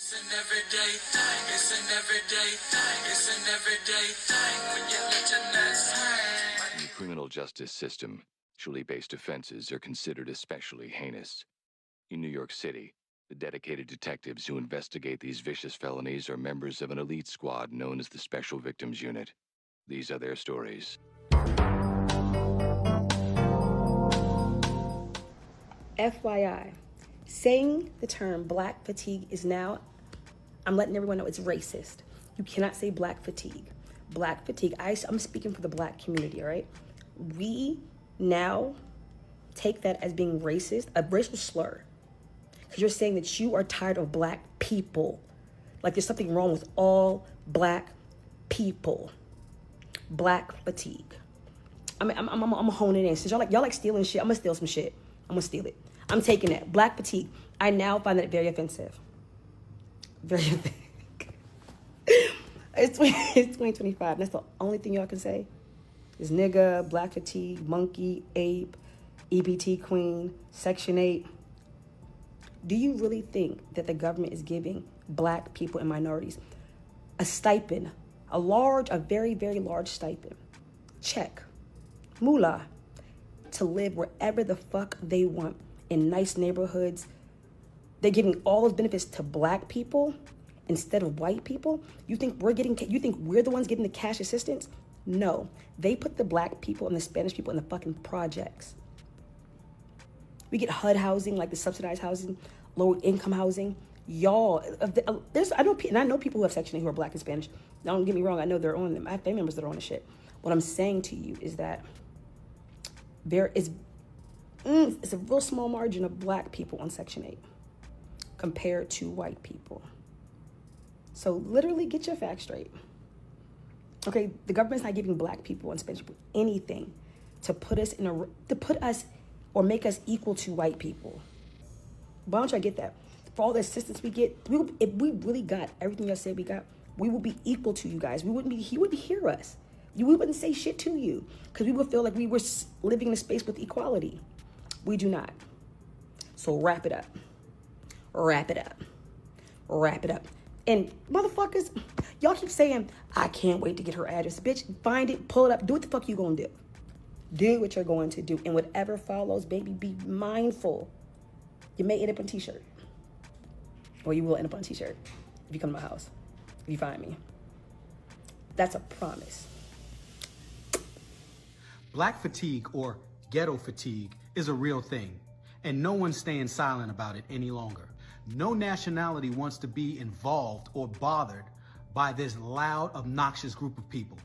It's an everyday thing. It's an everyday thing. It's an everyday thing when you let your nuts hang. In the criminal justice system, sexually-based offenses are considered especially heinous. In New York City, the dedicated detectives who investigate these vicious felonies are members of an elite squad known as the Special Victims Unit. These are their stories. FYI, saying the term black fatigue is now, I'm letting everyone know it's racist. You cannot say black fatigue. Black fatigue, I'm speaking for the black community, all right? We now take that as being racist, a racial slur. Because you're saying that you are tired of black people. Like there's something wrong with all black people. Black fatigue. I'm honing it in. Since y'all like stealing shit, I'm gonna steal some shit. I'm gonna steal it. I'm taking that. Black fatigue. I now find that very offensive. Very offensive. It's 2025. That's the only thing y'all can say. Is nigga, black fatigue, monkey, ape, EBT queen, Section 8. Do you really think that the government is giving black people and minorities a stipend, a very, very large stipend, check, moolah, to live wherever the fuck they want in nice neighborhoods? They're giving all those benefits to black people instead of white people? You think we're the ones getting the cash assistance? No, they put the black people and the Spanish people in the fucking projects. We get HUD housing, like the subsidized housing, low income housing. Y'all, I know people who have Section 8 who are black and Spanish. Don't get me wrong, I know they're on them. I have family members that are on the shit. What I'm saying to you is that there is, it's a real small margin of black people on Section 8 compared to white people. So literally get your facts straight. Okay, the government's not giving black people and Spanish people anything to put us or make us equal to white people. Why don't y'all get that? For all the assistance we get, if we really got everything y'all said we got, we would be equal to you guys. He wouldn't hear us. We wouldn't say shit to you because we would feel like we were living in a space with equality. We do not. So wrap it up. Wrap it up. Wrap it up. And motherfuckers, y'all keep saying, I can't wait to get her address. Bitch, find it, pull it up, do what the fuck you gonna do. Do what you're going to do. And whatever follows, baby, be mindful. You may end up on a t-shirt. Or you will end up on a t-shirt if you come to my house. If you find me. That's a promise. Black fatigue or ghetto fatigue is a real thing, and no one's staying silent about it any longer. No nationality wants to be involved or bothered by this loud, obnoxious group of people.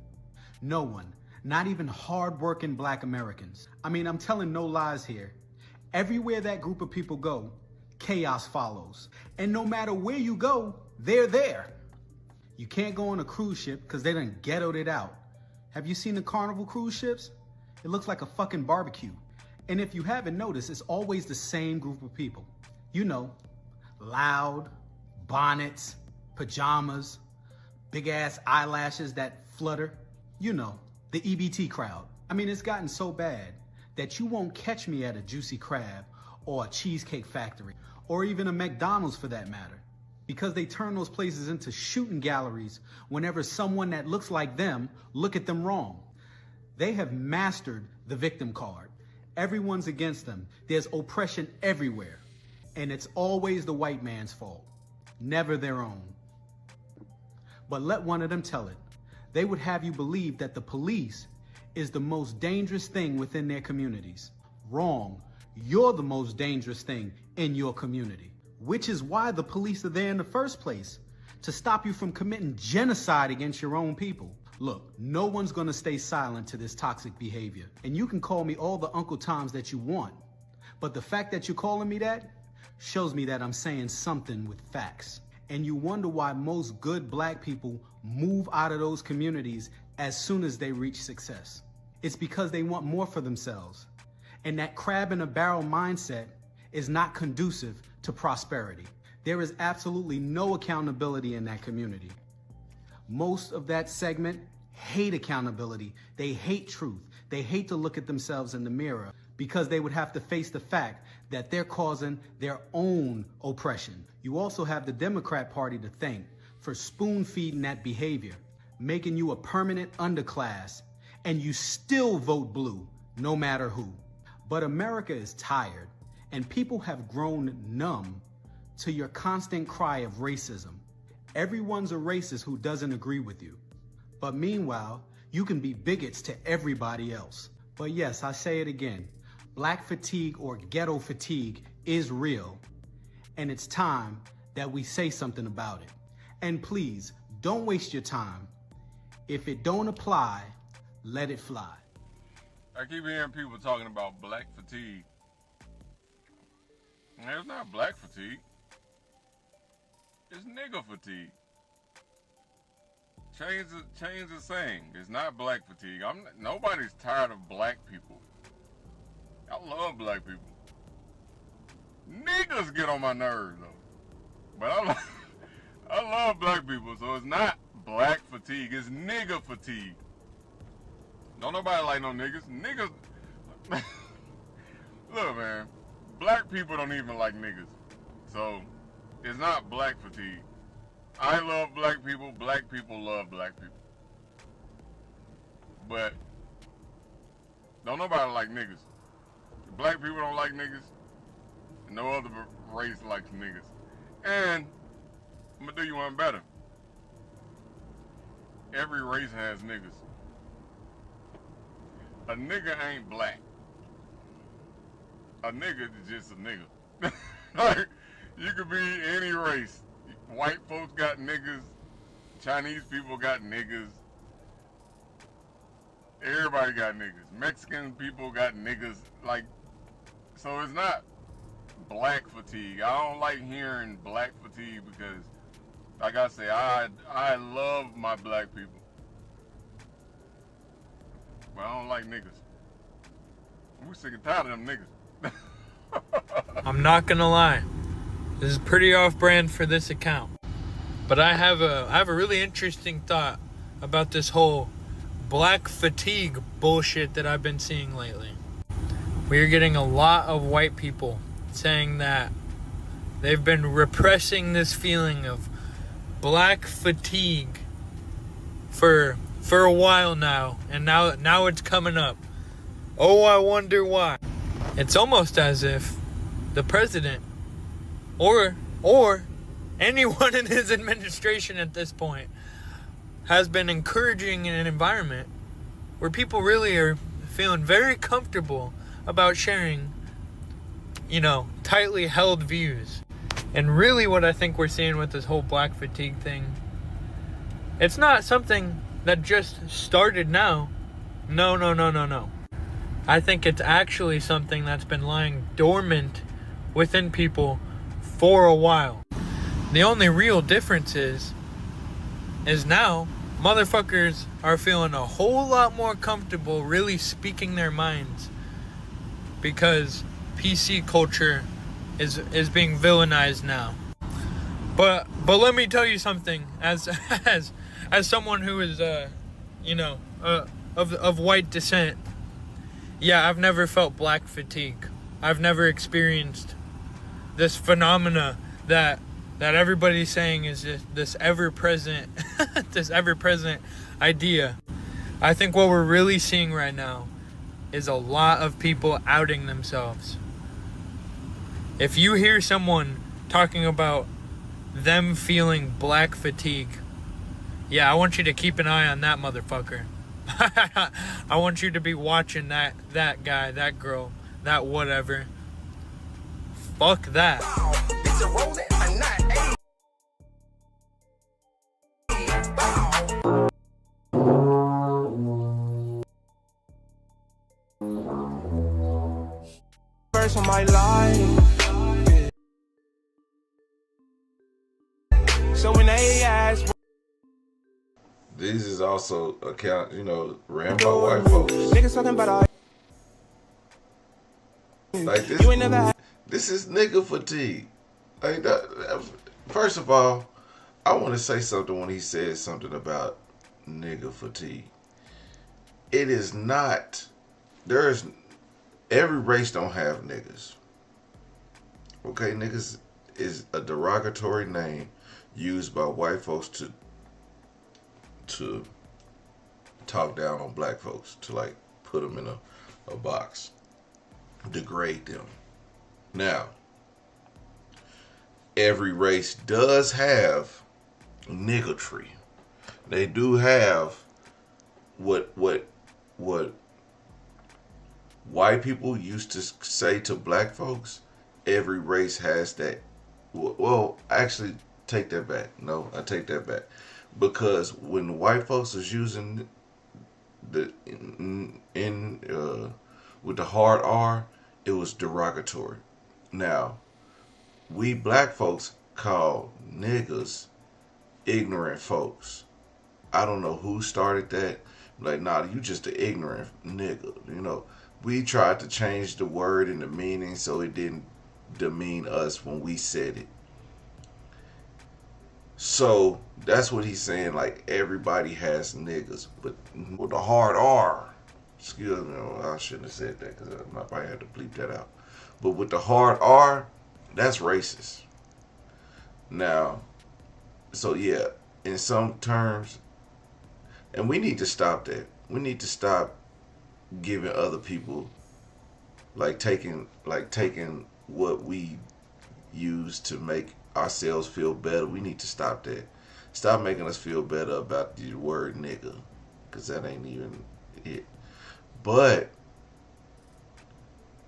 No one, not even hard-working black Americans. I mean, I'm telling no lies here. Everywhere that group of people go, chaos follows. And no matter where you go, they're there. You can't go on a cruise ship because they done ghettoed it out. Have you seen the Carnival cruise ships? It looks like a fucking barbecue. And if you haven't noticed, it's always the same group of people. You know, loud, bonnets, pajamas, big ass eyelashes that flutter. You know, the EBT crowd. I mean, it's gotten so bad that you won't catch me at a Juicy Crab or a Cheesecake Factory or even a McDonald's for that matter, because they turn those places into shooting galleries whenever someone that looks like them look at them wrong. They have mastered the victim card. Everyone's against them. There's oppression everywhere. And it's always the white man's fault, never their own. But let one of them tell it. They would have you believe that the police is the most dangerous thing within their communities. Wrong. You're the most dangerous thing in your community, which is why the police are there in the first place, to stop you from committing genocide against your own people. Look, no one's gonna stay silent to this toxic behavior. And you can call me all the Uncle Toms that you want, but the fact that you're calling me that shows me that I'm saying something with facts. And you wonder why most good black people move out of those communities as soon as they reach success. It's because they want more for themselves. And that crab in a barrel mindset is not conducive to prosperity. There is absolutely no accountability in that community. Most of that segment hate accountability. They hate truth. They hate to look at themselves in the mirror because they would have to face the fact that they're causing their own oppression. You also have the Democrat Party to thank for spoon-feeding that behavior, making you a permanent underclass, and you still vote blue, no matter who. But America is tired, and people have grown numb to your constant cry of racism. Everyone's a racist who doesn't agree with you. But meanwhile, you can be bigots to everybody else. But yes, I say it again, black fatigue or ghetto fatigue is real, and it's time that we say something about it. And please, don't waste your time. If it don't apply, let it fly. I keep hearing people talking about black fatigue. It's not black fatigue. It's nigga fatigue. Change the saying. It's not black fatigue. Nobody's tired of black people. I love black people. Niggas get on my nerves though. But I love black people, so it's not black fatigue. It's nigga fatigue. Don't nobody like no niggas. Niggas. Look, man. Black people don't even like niggas. So, it's not black fatigue. I love black people. Black people love black people. But, don't nobody like niggas. Black people don't like niggas. No other race likes niggas. And, I'm gonna do you one better. Every race has niggas. A nigga ain't black. A nigga is just a nigga. Like, you could be any race. White folks got niggas. Chinese people got niggas. Everybody got niggas. Mexican people got niggas. Like, so it's not black fatigue. I don't like hearing black fatigue because, like I say, I love my black people. But I don't like niggas. I'm sick and tired of them niggas. I'm not gonna lie, this is pretty off-brand for this account, but I have a really interesting thought about this whole black fatigue bullshit that I've been seeing lately. We're getting a lot of white people saying that they've been repressing this feeling of black fatigue for a while now, and now it's coming up. Oh, I wonder why. It's almost as if the president or anyone in his administration at this point has been encouraging an environment where people really are feeling very comfortable about sharing, tightly held views. And really what I think we're seeing with this whole black fatigue thing, it's not something that just started now. No. I think it's actually something that's been lying dormant within people for a while. The only real difference is now motherfuckers are feeling a whole lot more comfortable really speaking their minds because PC culture is being villainized now. But let me tell you something, as someone who is of white descent. Yeah, I've never felt black fatigue. I've never experienced this phenomena that everybody's saying is just this ever-present idea. I think what we're really seeing right now is a lot of people outing themselves. If you hear someone talking about them feeling black fatigue, yeah, I want you to keep an eye on that motherfucker. I want you to be watching that guy, that girl, that whatever. Fuck that. First of my life. So when they ask, this is also account, Rambo white folks. niggas talking about all. Like this, You ain't never had. this is nigga fatigue. Like that. First of all, I want to say something when he says something about nigga fatigue. It is not. every race don't have niggas. Okay, niggas is a derogatory name used by white folks to talk down on black folks, to like put them in a box, degrade them. Now, every race does have niggatry. They do have what white people used to say to black folks. Every race has that. Well, actually, take that back. No, I take that back. Because when the white folks was using the with the hard R, it was derogatory. Now, we black folks call niggas ignorant folks. I don't know who started that. Like, nah, you just an ignorant nigga. You know, we tried to change the word and the meaning so it didn't demean us when we said it. So that's what he's saying. Like, everybody has niggas, but with the hard R. Excuse me, I shouldn't have said that because I probably had to bleep that out. But with the hard R, that's racist. Now, so yeah, in some terms, and we need to stop that. We need to stop giving other people taking what we use to make ourselves feel better. We need to stop that. Stop making us feel better about the word nigga, because that ain't even it. But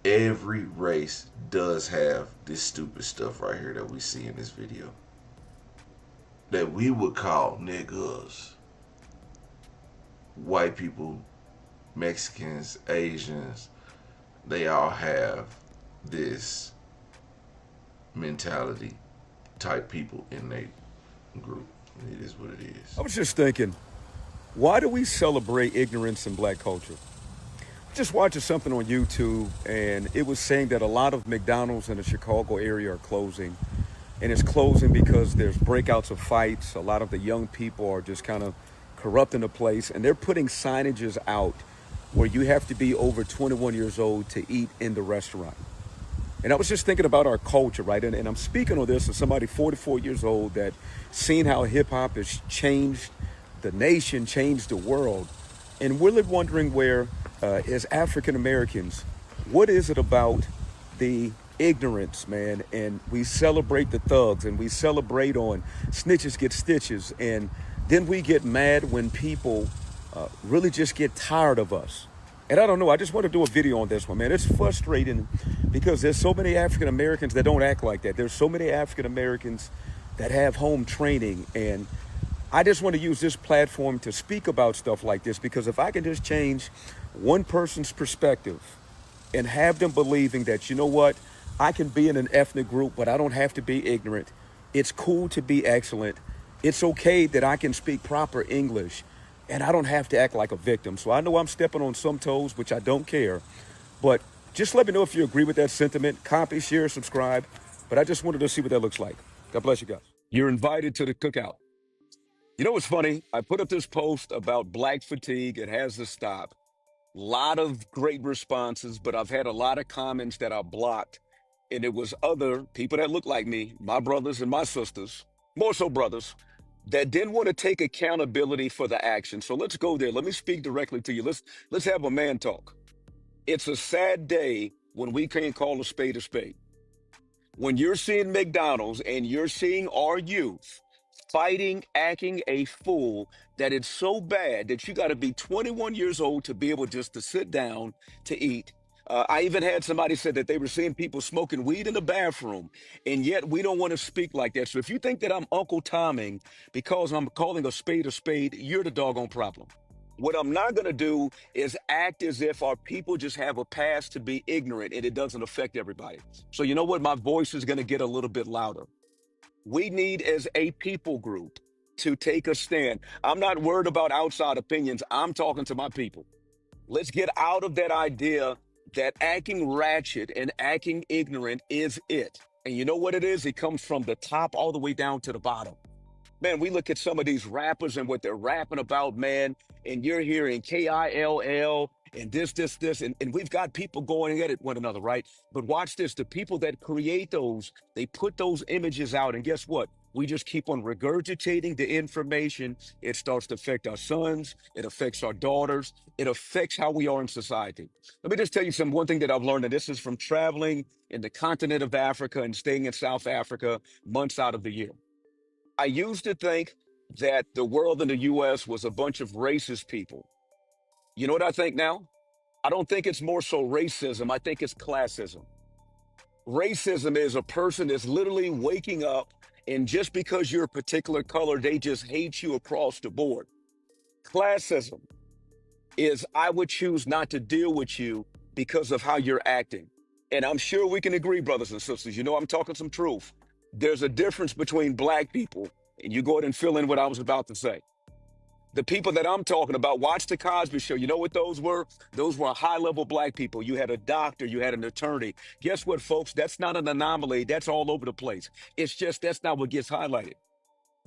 every race does have this stupid stuff right here that we see in this video that we would call niggas. White people, Mexicans, Asians, they all have this mentality type people in their group. It is what it is. I was just thinking, why do we celebrate ignorance in black culture? Just watching something on YouTube, and it was saying that a lot of McDonald's in the Chicago area are closing. And it's closing because there's breakouts of fights. A lot of the young people are just kind of corrupting the place. And they're putting signages out where you have to be over 21 years old to eat in the restaurant. And I was just thinking about our culture, right? And I'm speaking on this as somebody 44 years old that seen how hip hop has changed the nation, changed the world. And we're wondering where, as African Americans, what is it about the ignorance, man? And we celebrate the thugs and we celebrate on snitches get stitches. And then we get mad when people really just get tired of us. And I don't know, I just want to do a video on this one, man. It's frustrating because there's so many African Americans that don't act like that. There's so many African Americans that have home training. And I just want to use this platform to speak about stuff like this, because if I can just change one person's perspective and have them believing that, you know what, I can be in an ethnic group, but I don't have to be ignorant. It's cool to be excellent. It's okay that I can speak proper English and I don't have to act like a victim. So I know I'm stepping on some toes, which I don't care, but just let me know if you agree with that sentiment. Copy, share, subscribe. But I just wanted to see what that looks like. God bless you guys. You're invited to the cookout. You know what's funny? I put up this post about black fatigue. It has to stop. Lot of great responses, but I've had a lot of comments that I blocked. And it was other people that look like me, my brothers and my sisters, more so brothers, that didn't want to take accountability for the action. So let's go there. Let me speak directly to you. Let's have a man talk. It's a sad day when we can't call a spade a spade. When you're seeing McDonald's and you're seeing our youth fighting, acting a fool, that it's so bad that you got to be 21 years old to be able just to sit down to eat. I even had somebody said that they were seeing people smoking weed in the bathroom, and yet we don't want to speak like that. So if you think that I'm Uncle Tomming because I'm calling a spade, you're the doggone problem. What I'm not going to do is act as if our people just have a past to be ignorant and it doesn't affect everybody. So you know what? My voice is going to get a little bit louder. We need, as a people group, to take a stand. I'm not worried about outside opinions. I'm talking to my people. Let's get out of that idea that acting ratchet and acting ignorant is it. And you know what it is? It comes from the top all the way down to the bottom. Man, we look at some of these rappers and what they're rapping about, man, and you're hearing KILL and this, and we've got people going at it one another, right? But watch this, the people that create those, they put those images out, and guess what? We just keep on regurgitating the information. It starts to affect our sons. It affects our daughters. It affects how we are in society. Let me just tell you one thing that I've learned, and this is from traveling in the continent of Africa and staying in South Africa months out of the year. I used to think that the world in the US was a bunch of racist people. You know what I think now? I don't think it's more so racism. I think it's classism. Racism is a person that's literally waking up, and just because you're a particular color, they just hate you across the board. Classism is I would choose not to deal with you because of how you're acting. And I'm sure we can agree, brothers and sisters, you know I'm talking some truth. There's a difference between black people, and you go ahead and fill in what I was about to say. The people that I'm talking about, watch the Cosby Show. You know what those were? Those were high-level black people. You had a doctor, you had an attorney. Guess what, folks? That's not an anomaly. That's all over the place. It's just that's not what gets highlighted.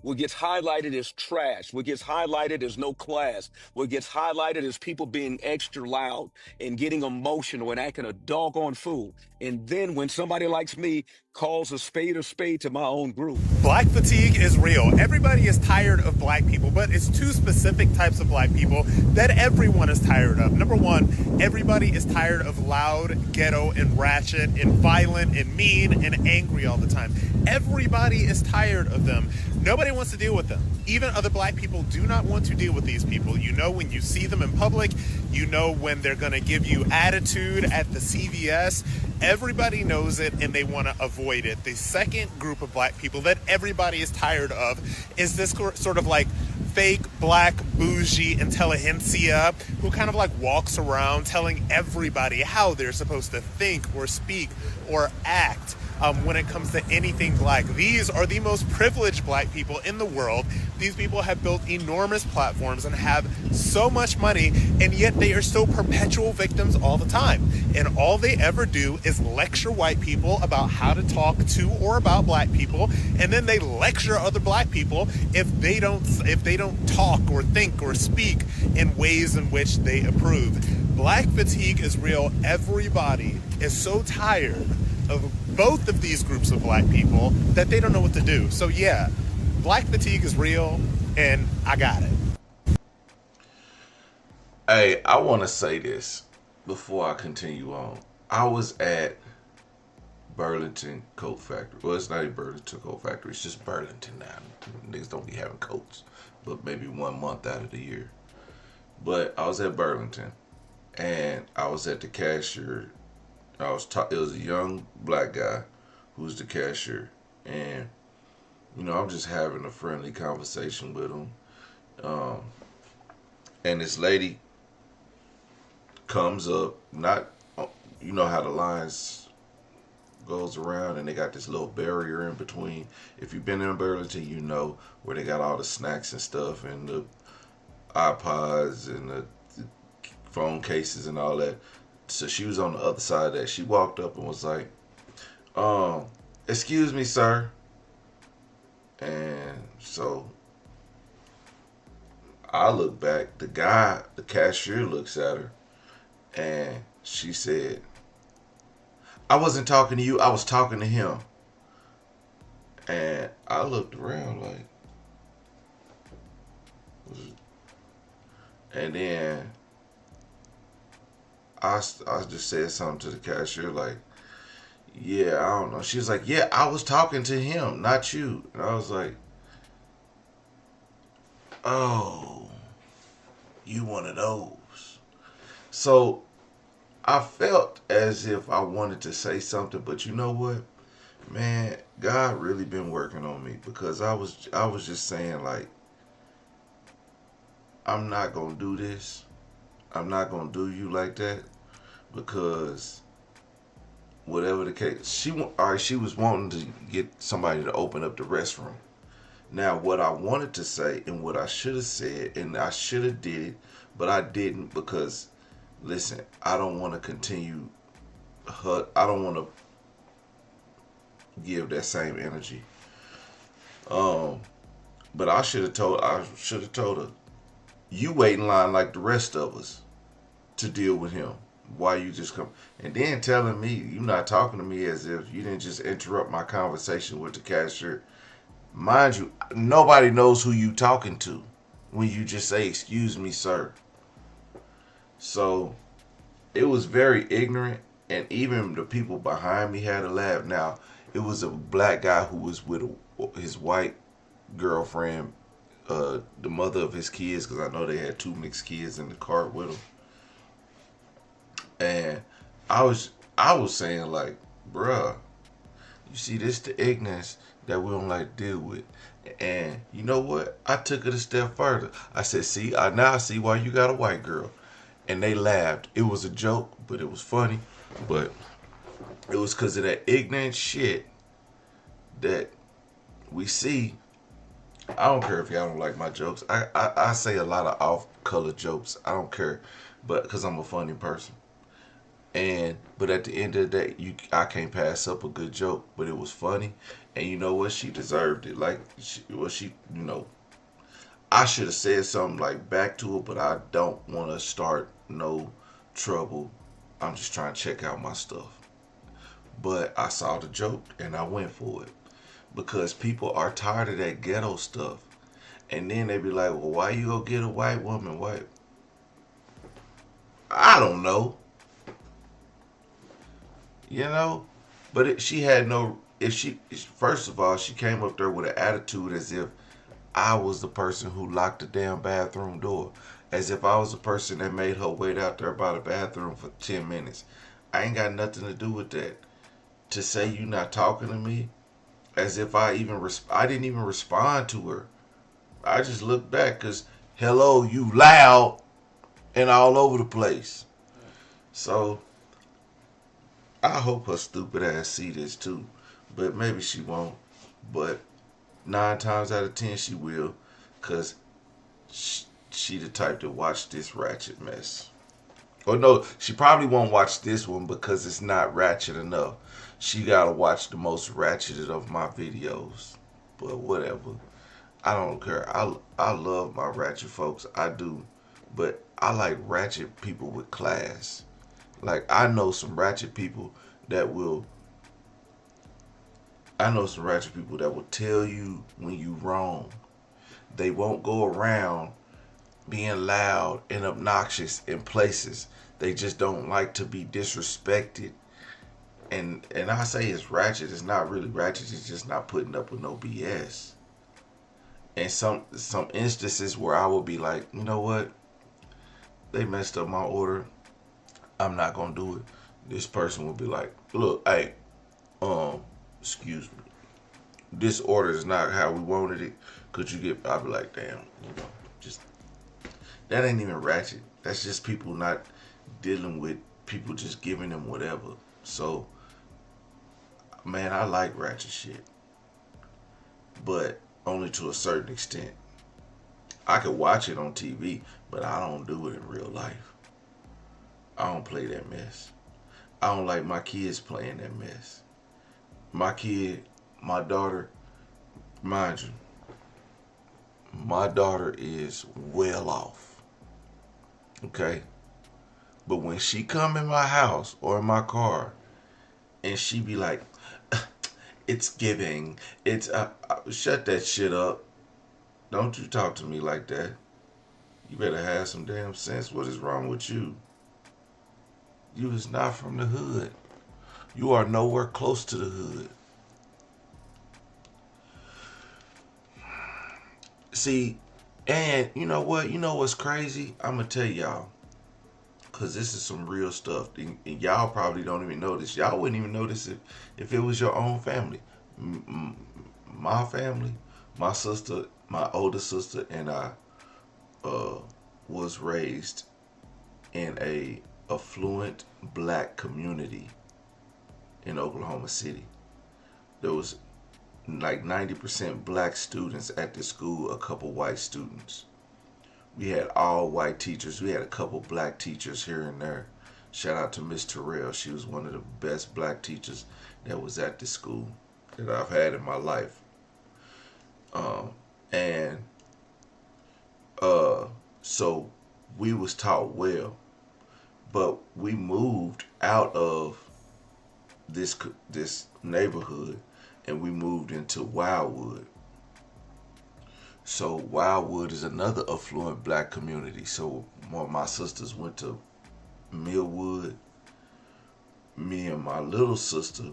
What gets highlighted is trash. What gets highlighted is no class. What gets highlighted is people being extra loud and getting emotional and acting a doggone fool. And then when somebody like me calls a spade to my own group. Black fatigue is real. Everybody is tired of black people, but it's two specific types of black people that everyone is tired of. Number one, everybody is tired of loud, ghetto, and ratchet, and violent, and mean, and angry all the time. Everybody is tired of them. Nobody wants to deal with them. Even other black people do not want to deal with these people. You know when you see them in public, you know when they're going to give you attitude at the CVS. Everybody knows it and they want to avoid it. The second group of black people that everybody is tired of is this sort of like fake black bougie intelligentsia who kind of like walks around telling everybody how they're supposed to think or speak or act when it comes to anything black. These are the most privileged black people in the world. These people have built enormous platforms and have so much money, and yet they are still perpetual victims all the time. And all they ever do is lecture white people about how to talk to or about black people, and then they lecture other black people if they don't talk or think or speak in ways in which they approve. Black fatigue is real. Everybody is so tired of both of these groups of black people that they don't know what to do. So yeah, black fatigue is real, and I got it. Hey, I want to say this before I continue on. I was at Burlington Coat Factory. Well, it's not a Burlington Coat Factory. It's just Burlington now. Niggas don't be having coats, but maybe 1 month out of the year. But I was at Burlington, and I was at the cashier. It was a young black guy who was the cashier, and you know I'm just having a friendly conversation with him, and this lady comes up. Not, you know how the lines goes around, and they got this little barrier in between. If you've been in Burlington, you know where they got all the snacks and stuff, and the iPods and the phone cases and all that. So she was on the other side of that. She walked up and was like, excuse me, sir. And so I look back. The cashier looks at her, and she said, I wasn't talking to you. I was talking to him. And I looked around like, and then I just said something to the cashier like, yeah, I don't know. She was like, yeah, I was talking to him, not you. And I was like, oh, you one of those. So I felt as if I wanted to say something, but you know what? Man, God really been working on me, because I was just saying like, I'm not going to do this. I'm not going to do you like that, because whatever the case, she was wanting to get somebody to open up the restroom. Now, what I wanted to say and what I should have said, and I should have did it, but I didn't, because, listen, I don't want to continue, I don't want to give that same energy. But I should have told her, you wait in line like the rest of us. to deal with him. Why you just come and then telling me you not talking to me as if you didn't just interrupt my conversation with the cashier. Mind you, nobody knows who you talking to when you just say, "Excuse me, sir." So it was very ignorant, and even the people behind me had a laugh. Now, it was a black guy who was with his white girlfriend, the mother of his kids, because I know they had 2 mixed kids in the car with them. And I was saying like, bruh, you see, this the ignorance that we don't like to deal with. And you know what? I took it a step further. I said, see, I now see why you got a white girl. And they laughed. It was a joke, but it was funny. But it was because of that ignorant shit that we see. I don't care if y'all don't like my jokes. I say a lot of off-color jokes. I don't care, but because I'm a funny person. But at the end of the day, I can't pass up a good joke. But it was funny, and you know what? She deserved it. Like, I should have said something like back to her, but I don't want to start no trouble. I'm just trying to check out my stuff. But I saw the joke and I went for it because people are tired of that ghetto stuff. And then they be like, well, why you go get a white woman? Why? I don't know. You know? But she had no, first of all, she came up there with an attitude as if I was the person who locked the damn bathroom door. As if I was the person that made her wait out there by the bathroom for 10 minutes. I ain't got nothing to do with that. To say you not talking to me, as if I didn't even respond to her. I just looked back because, hello, you loud and all over the place. So, I hope her stupid ass see this too. But maybe she won't. But 9 times out of 10 she will, because she the type to watch this ratchet mess. Or no, she probably won't watch this one because it's not ratchet enough. She gotta watch the most ratcheted of my videos. But whatever. I don't care. I love my ratchet folks. I do. But I like ratchet people with class. Like, I know some ratchet people that will tell you when you wrong. They won't go around being loud and obnoxious in places. They just don't like to be disrespected. And I say it's ratchet. It's not really ratchet. It's just not putting up with no BS. And some instances where I will be like, you know what? They messed up my order. I'm not gonna do it. This person will be like, look, hey, excuse me. This order is not how we wanted it. Could you get? I'll be like, damn, just that ain't even ratchet. That's just people not dealing with people just giving them whatever. So, man, I like ratchet shit, but only to a certain extent. I could watch it on TV, but I don't do it in real life. I don't play that mess. I don't like my kids playing that mess. My daughter, mind you, my daughter is well off. Okay? But when she come in my house or in my car and she be like, it's giving, it's, shut that shit up. Don't you talk to me like that. You better have some damn sense. What is wrong with you? You is not from the hood. You are nowhere close to the hood. See, and you know what? You know what's crazy? I'm going to tell y'all. Because this is some real stuff. And y'all probably don't even know this. Y'all wouldn't even know this if it was your own family. My family, my sister, my older sister, and I was raised in a affluent black community in Oklahoma City. There was like 90% black students at the school, a couple white students. We had all white teachers. We had a couple black teachers here and there. Shout out to Miss Terrell. She was one of the best black teachers that was at the school that I've had in my life. So we was taught well. But we moved out of this neighborhood and we moved into Wildwood. So Wildwood is another affluent black community. So my sisters went to Millwood. Me and my little sister,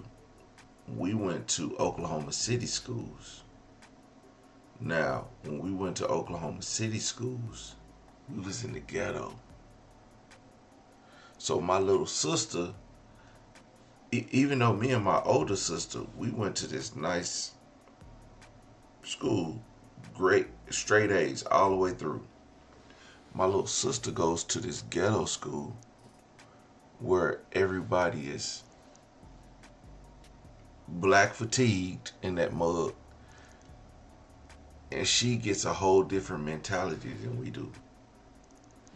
we went to Oklahoma City schools. Now, when we went to Oklahoma City schools, we was in the ghetto. So my little sister, even though me and my older sister, we went to this nice school, great, straight A's all the way through. My little sister goes to this ghetto school where everybody is black fatigued in that mug. And she gets a whole different mentality than we do.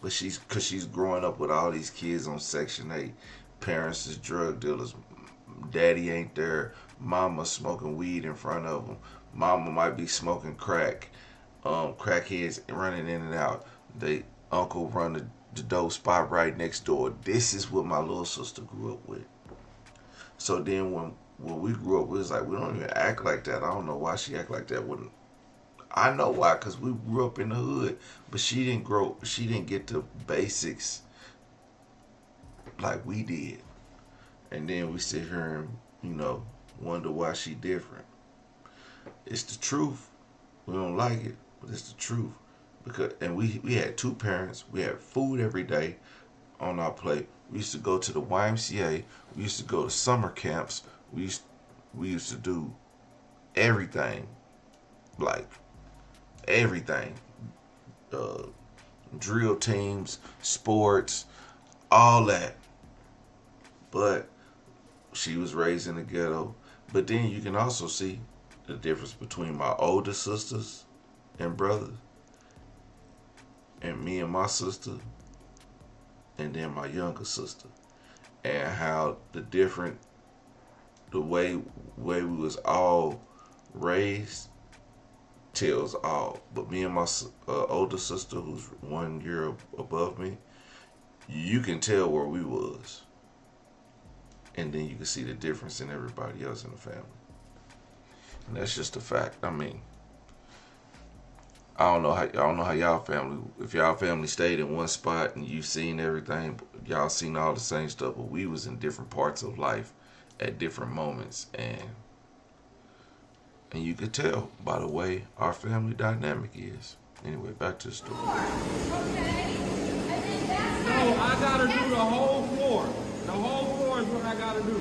But cause she's growing up with all these kids on Section 8. Parents is drug dealers. Daddy ain't there. Mama smoking weed in front of them. Mama might be smoking crack. Crackheads running in and out. Uncle run the dope spot right next door. This is what my little sister grew up with. So then when we grew up, we was like, we don't even act like that. I don't know why she act like that. I know why, because we grew up in the hood, but she didn't get the basics like we did. And then we sit here and, wonder why she different. It's the truth. We don't like it, but it's the truth. And we had two parents. We had food every day on our plate. We used to go to the YMCA. We used to go to summer camps. We used to do everything, like everything. Drill teams, sports, all that. But she was raised in the ghetto. But then you can also see the difference between my older sisters and brothers and me and my sister and then my younger sister, and how the way we was all raised tells all. But me and my older sister, who's 1 year above me, you can tell where we was, and then you can see the difference in everybody else in the family. And that's just a fact. I mean, I don't know how y'all family, if y'all family stayed in one spot and you seen everything, y'all seen all the same stuff, but we was in different parts of life at different moments, and you could tell by the way our family dynamic is. Anyway, back to the story. Okay. And then that's No, I gotta do the whole floor. The whole floor is what I gotta do.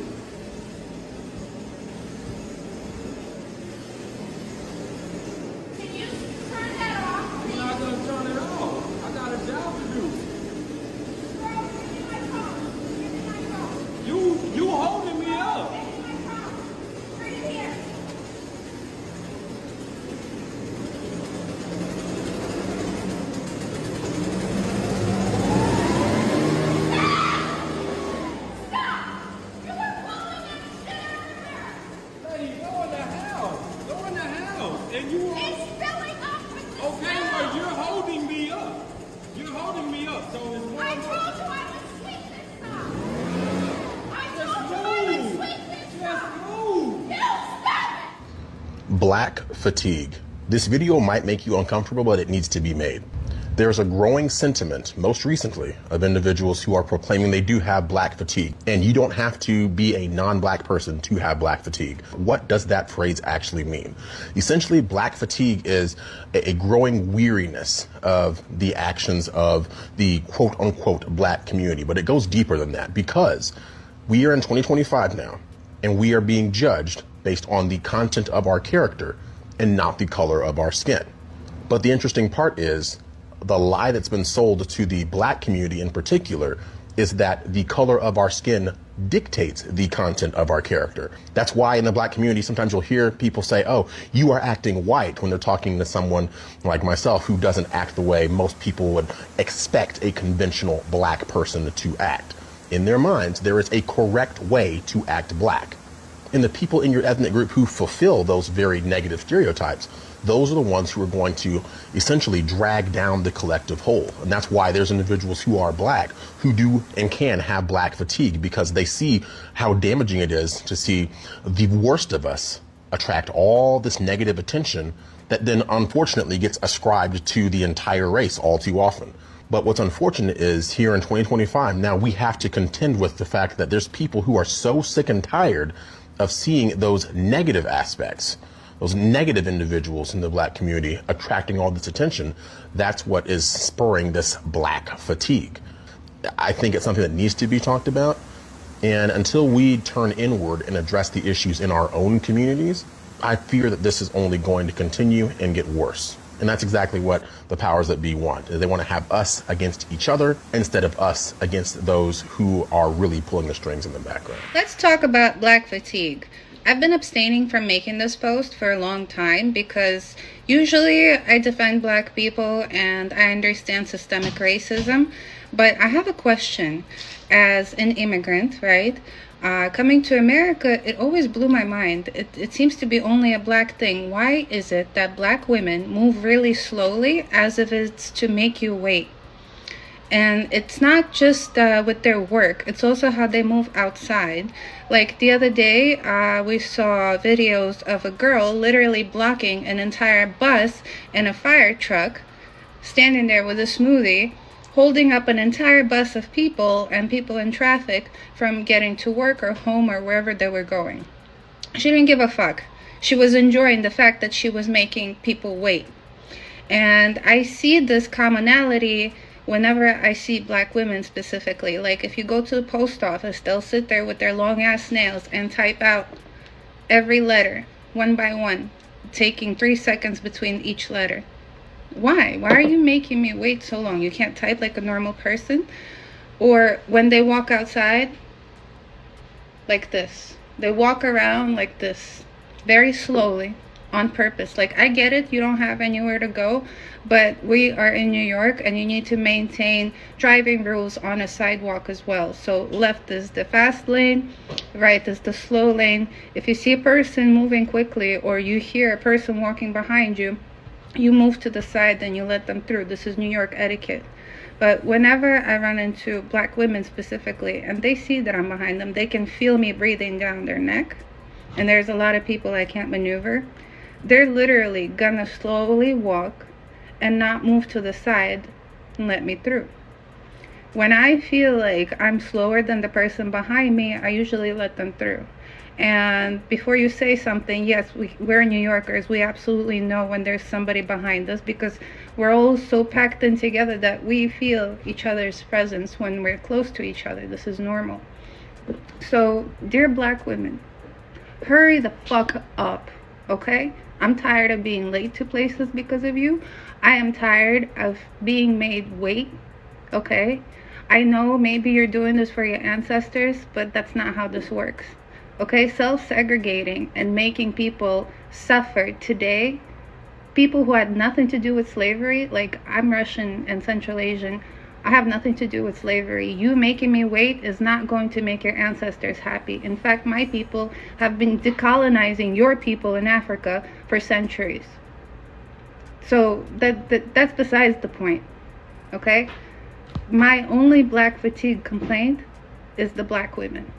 Can you turn that off? I'm not gonna turn it off. I got a job to do. Girl, give me my phone. Give me my phone. You holding me up. Give me my phone. Bring it here. Stop! You were pulling that shit everywhere. Lady, go in the house. Go in the house. And you It's filling up with this okay? stuff. Well, you're holding me up. You're holding me up. So it's one I more. told you I would sweep this stuff. I told you I would sweep this stuff. Just move. You stop it. Black fatigue. This video might make you uncomfortable, but it needs to be made. There's a growing sentiment, most recently, of individuals who are proclaiming they do have black fatigue. And you don't have to be a non-black person to have black fatigue. What does that phrase actually mean? Essentially, black fatigue is a growing weariness of the actions of the quote-unquote black community. But it goes deeper than that, because we are in 2025 now, and we are being judged based on the content of our character and not the color of our skin. But the interesting part is, the lie that's been sold to the black community in particular is that the color of our skin dictates the content of our character. That's why in the black community, sometimes you'll hear people say, oh, you are acting white, when they're talking to someone like myself who doesn't act the way most people would expect a conventional black person to act. In their minds, there is a correct way to act black. And the people in your ethnic group who fulfill those very negative stereotypes those are the ones who are going to essentially drag down the collective whole. And that's why there's individuals who are black who do and can have black fatigue, because they see how damaging it is to see the worst of us attract all this negative attention that then unfortunately gets ascribed to the entire race all too often. But what's unfortunate is here in 2025, now we have to contend with the fact that there's people who are so sick and tired of seeing those negative aspects, those negative individuals in the black community attracting all this attention. That's what is spurring this black fatigue. I think it's something that needs to be talked about. And until we turn inward and address the issues in our own communities, I fear that this is only going to continue and get worse. And that's exactly what the powers that be want. They want to have us against each other instead of us against those who are really pulling the strings in the background. Let's talk about black fatigue. I've been abstaining from making this post for a long time because usually I defend black people and I understand systemic racism. But I have a question. As an immigrant, right? Coming to America, it always blew my mind. It seems to be only a black thing. Why is it that black women move really slowly as if it's to make you wait? And it's not just with their work, it's also how they move outside. Like the other day, we saw videos of a girl literally blocking an entire bus and a fire truck, standing there with a smoothie, holding up an entire bus of people and people in traffic from getting to work or home or wherever they were going. She didn't give a fuck. She was enjoying the fact that she was making people wait. And I see this commonality whenever I see black women specifically. Like if you go to the post office, they'll sit there with their long ass nails and type out every letter one by one, taking 3 seconds between each letter. Why are you making me wait so long? You can't type like a normal person? Or when they walk outside, like this. They walk around like this, very slowly, on purpose. Like, I get it, you don't have anywhere to go, but we are in New York and you need to maintain driving rules on a sidewalk as well. So left is the fast lane, right is the slow lane. If you see a person moving quickly or you hear a person walking behind you, you move to the side, then you let them through. This is New York etiquette. But whenever I run into black women specifically, and they see that I'm behind them, they can feel me breathing down their neck. And there's a lot of people I can't maneuver. They're literally gonna slowly walk and not move to the side and let me through. When I feel like I'm slower than the person behind me, I usually let them through. And before you say something, yes, we're New Yorkers. We absolutely know when there's somebody behind us because we're all so packed in together that we feel each other's presence when we're close to each other. This is normal. So, dear black women, hurry the fuck up, okay? I'm tired of being late to places because of you. I am tired of being made wait, okay? I know maybe you're doing this for your ancestors, but that's not how this works. Okay, self-segregating and making people suffer today, people who had nothing to do with slavery, like I'm Russian and Central Asian, I have nothing to do with slavery. You making me wait is not going to make your ancestors happy. In fact, my people have been decolonizing your people in Africa for centuries. So that's besides the point, okay? My only black fatigue complaint is the black women.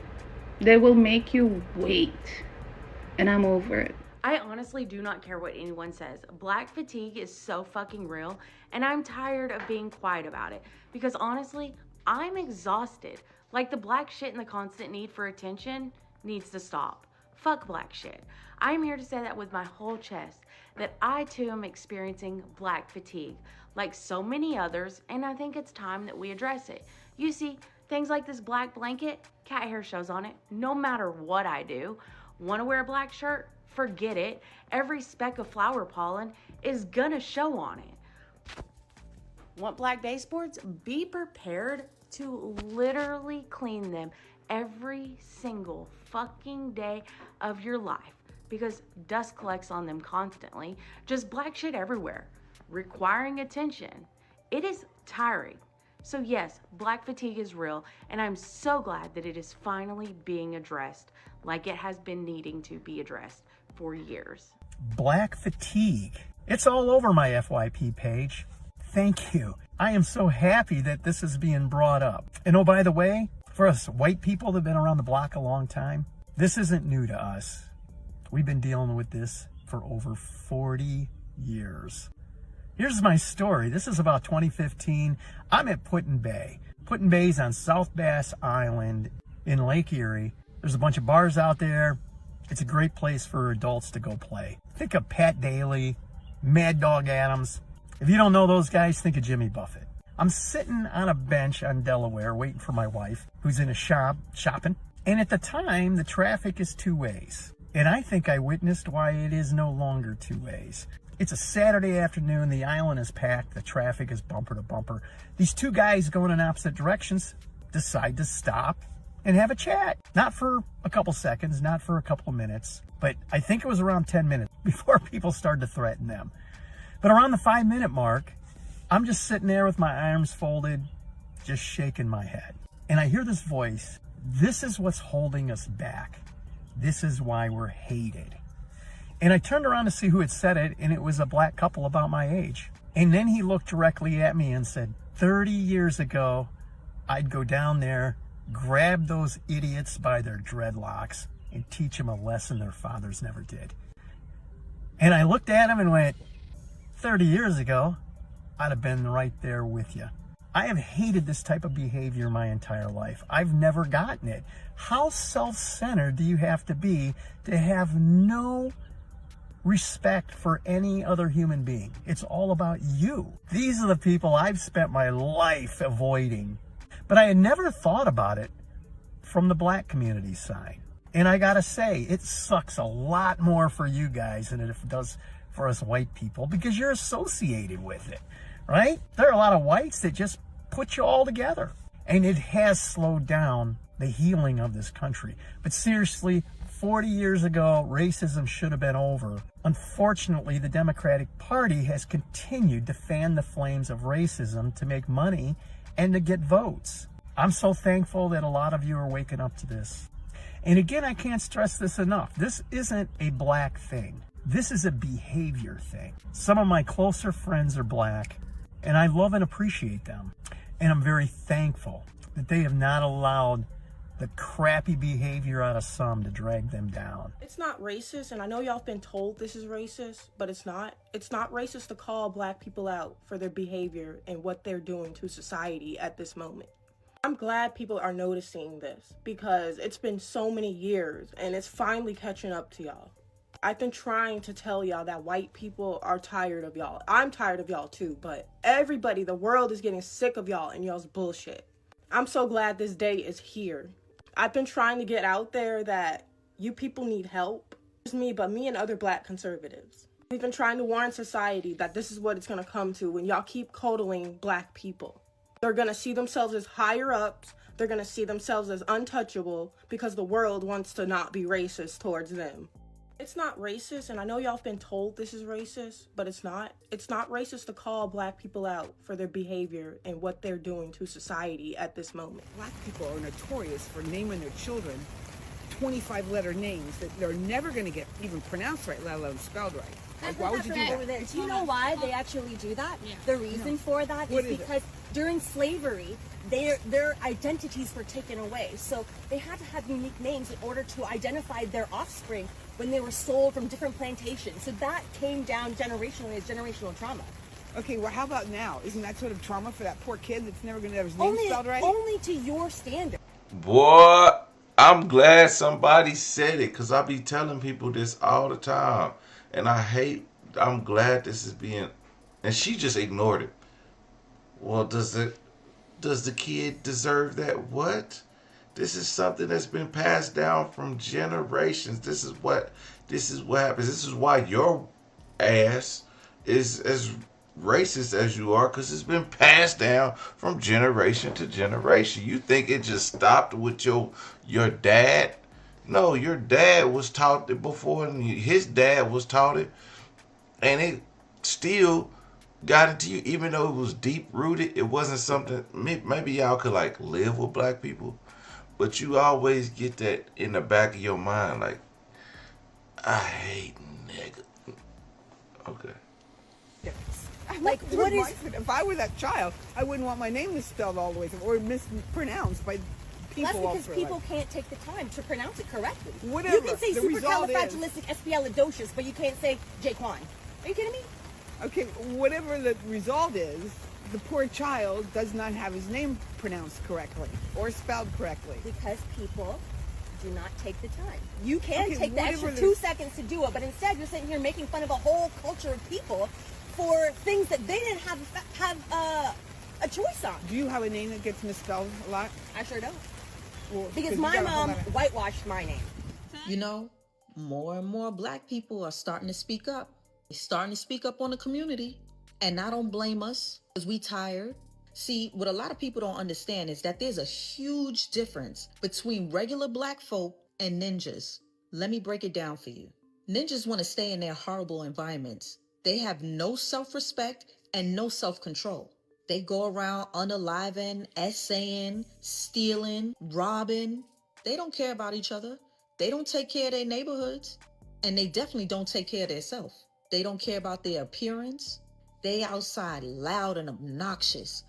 They will make you wait, and I'm over it. I honestly do not care what anyone says. Black fatigue is so fucking real, and I'm tired of being quiet about it. Because honestly, I'm exhausted. Like the black shit and the constant need for attention needs to stop. Fuck black shit. I'm here to say that with my whole chest, that I too am experiencing black fatigue, like so many others, and I think it's time that we address it. You see, things like this black blanket, cat hair shows on it, no matter what I do. Want to wear a black shirt? Forget it. Every speck of flower pollen is gonna show on it. Want black baseboards? Be prepared to literally clean them every single fucking day of your life because dust collects on them constantly. Just black shit everywhere, requiring attention. It is tiring. So yes, black fatigue is real, and I'm so glad that it is finally being addressed like it has been needing to be addressed for years. Black fatigue It's all over my FYP page. Thank you. I am so happy that this is being brought up. And oh, by the way, for us white people that have been around the block a long time, this isn't new to us. We've been dealing with this for over 40 years. Here's my story. This is about 2015. I'm at Put-in-Bay. Put-in-Bay's on South Bass Island in Lake Erie. There's a bunch of bars out there. It's a great place for adults to go play. Think of Pat Daly, Mad Dog Adams. If you don't know those guys, think of Jimmy Buffett. I'm sitting on a bench on Delaware waiting for my wife, who's in a shop shopping. And at the time, the traffic is two ways. And I think I witnessed why it is no longer two ways. It's a Saturday afternoon. The island is packed. The traffic is bumper to bumper. These two guys going in opposite directions decide to stop and have a chat. Not for a couple seconds, not for a couple minutes, but I think it was around 10 minutes before people started to threaten them. But around the 5-minute mark, I'm just sitting there with my arms folded, just shaking my head. And I hear this voice. This is what's holding us back. This is why we're hated. And I turned around to see who had said it, and it was a black couple about my age. And then he looked directly at me and said, 30 years ago, I'd go down there, grab those idiots by their dreadlocks, and teach them a lesson their fathers never did. And I looked at him and went, 30 years ago, I'd have been right there with you. I have hated this type of behavior my entire life. I've never gotten it. How self-centered do you have to have no respect for any other human being? It's all about you. These are the people I've spent my life avoiding. But I had never thought about it from the black community side. And I gotta say, it sucks a lot more for you guys than it does for us white people, because you're associated with it, right? There are a lot of whites that just put you all together. And it has slowed down the healing of this country. But seriously, 40 years ago, racism should have been over. Unfortunately, the Democratic Party has continued to fan the flames of racism to make money and to get votes. I'm so thankful that a lot of you are waking up to this. And again, I can't stress this enough. This isn't a black thing. This is a behavior thing. Some of my closer friends are black, and I love and appreciate them. And I'm very thankful that they have not allowed the crappy behavior out of some to drag them down. It's not racist, and I know y'all have been told this is racist, but it's not. It's not racist to call black people out for their behavior and what they're doing to society at this moment. I'm glad people are noticing this, because it's been so many years and it's finally catching up to y'all. I've been trying to tell y'all that white people are tired of y'all. I'm tired of y'all too, but everybody, the world is getting sick of y'all and y'all's bullshit. I'm so glad this day is here. I've been trying to get out there that you people need help. Not just me, but me and other black conservatives. We've been trying to warn society that this is what it's going to come to when y'all keep coddling black people. They're going to see themselves as higher ups. They're going to see themselves as untouchable because the world wants to not be racist towards them. It's not racist, and I know y'all have been told this is racist, but it's not. It's not racist to call black people out for their behavior and what they're doing to society at this moment. Black people are notorious for naming their children 25-letter names that they're never going to get even pronounced right, let alone spelled right. Like, why would you do that? Do you know why they actually do that? Yeah. The reason for that is because during slavery, their identities were taken away. So they had to have unique names in order to identify their offspring when they were sold from different plantations. So that came down generationally as generational trauma. Okay, well, how about now? Isn't that sort of trauma for that poor kid that's never going to have his name spelled right? Only to your standard. Boy, I'm glad somebody said it, because I be telling people this all the time. And I'm glad this is being, and she just ignored it. Well, does the kid deserve that? What? This is something that's been passed down from generations. This is what happens. This is why your ass is as racist as you are, because it's been passed down from generation to generation. You think it just stopped with your dad? No, your dad was taught it before, and his dad was taught it, and it still got into you, even though it was deep rooted. It wasn't something, maybe y'all could like live with black people, but you always get that in the back of your mind, like, I hate nigga. Okay. Like, what is... If I were that child, I wouldn't want my name misspelled all the way through or mispronounced by people. That's because people can't take the time to pronounce it correctly. Whatever. You can say supercalifragilisticexpialidocious, but you can't say Jaquan. Are you kidding me? Okay, whatever the result is, the poor child does not have his name pronounced correctly or spelled correctly. Because people do not take the time. You can take the extra 2 seconds to do it, but instead you're sitting here making fun of a whole culture of people for things that they didn't have a choice on. Do you have a name that gets misspelled a lot? I sure don't. Well, because my mom whitewashed my name. You know, more and more black people are starting to speak up. They're starting to speak up on the community. And I don't blame us because we tired. See, what a lot of people don't understand is that there's a huge difference between regular black folk and ninjas. Let me break it down for you. Ninjas want to stay in their horrible environments. They have no self-respect and no self-control. They go around unaliving, essaying, stealing, robbing. They don't care about each other. They don't take care of their neighborhoods. And they definitely don't take care of themselves. They don't care about their appearance. They outside loud and obnoxious.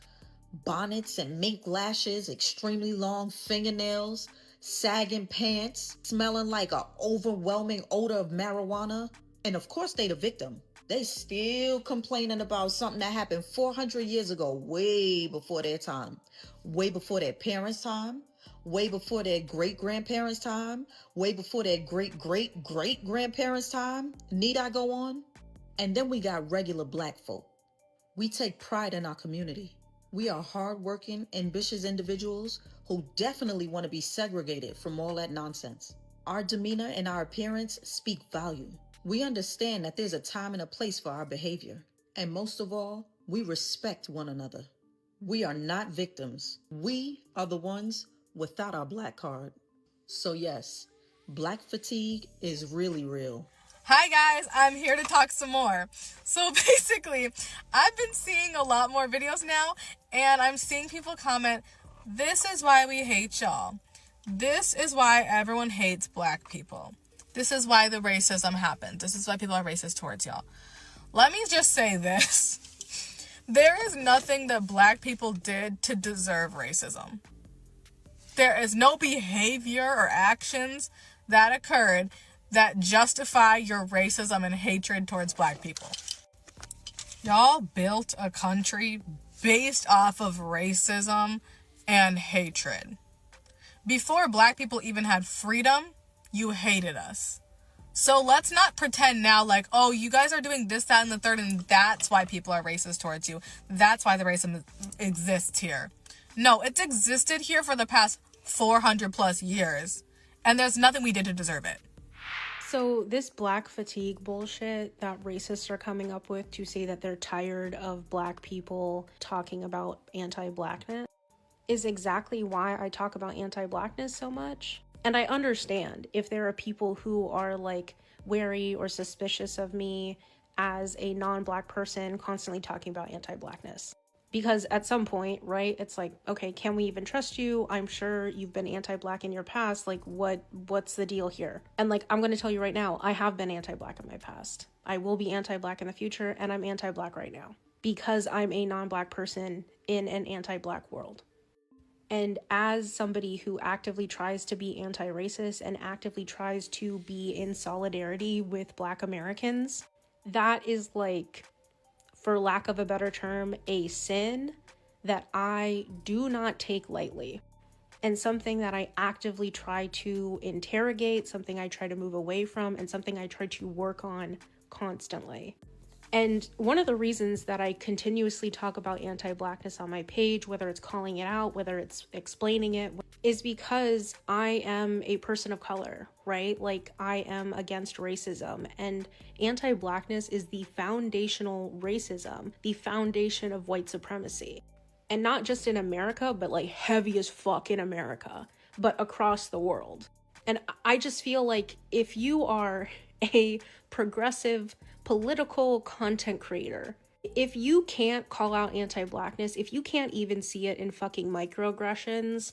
Bonnets and mink lashes, extremely long fingernails, sagging pants, smelling like an overwhelming odor of marijuana. And of course they the victim. They still complaining about something that happened 400 years ago, way before their time, way before their parents' time, way before their great-grandparents' time, way before their great-great-great-grandparents' time. Need I go on? And then we got regular black folk. We take pride in our community. We are hardworking, ambitious individuals who definitely want to be segregated from all that nonsense. Our demeanor and our appearance speak value. We understand that there's a time and a place for our behavior. And most of all, we respect one another. We are not victims. We are the ones without our black card. So yes, black fatigue is really real. Hi guys, I'm here to talk some more. So basically, I've been seeing a lot more videos now, and I'm seeing people comment, "This is why we hate y'all. This is why everyone hates black people. This is why the racism happened. This is why people are racist towards y'all." Let me just say this. There is nothing that black people did to deserve racism. There is no behavior or actions that occurred that justify your racism and hatred towards black people. Y'all built a country based off of racism and hatred. Before black people even had freedom, you hated us. So let's not pretend now like, oh, you guys are doing this, that, and the third, and that's why people are racist towards you. That's why the racism exists here. No, it's existed here for the past 400 plus years, and there's nothing we did to deserve it. So this black fatigue bullshit that racists are coming up with to say that they're tired of black people talking about anti-blackness is exactly why I talk about anti-blackness so much. And I understand if there are people who are like wary or suspicious of me as a non-black person constantly talking about anti-blackness. Because at some point, right, it's like, okay, can we even trust you? I'm sure you've been anti-black in your past. Like, what's the deal here? And like, I'm going to tell you right now, I have been anti-black in my past. I will be anti-black in the future, and I'm anti-black right now. Because I'm a non-black person in an anti-black world. And as somebody who actively tries to be anti-racist and actively tries to be in solidarity with Black Americans, that is like, for lack of a better term, a sin that I do not take lightly. And something that I actively try to interrogate, something I try to move away from, and something I try to work on constantly. And one of the reasons that I continuously talk about anti-blackness on my page, whether it's calling it out, whether it's explaining it, is because I am a person of color, right? Like, I am against racism, and anti-blackness is the foundational racism, the foundation of white supremacy. And not just in America, but like heavy as fuck in America, but across the world. And I just feel like if you are a progressive political content creator, if you can't call out anti-blackness, if you can't even see it in fucking microaggressions,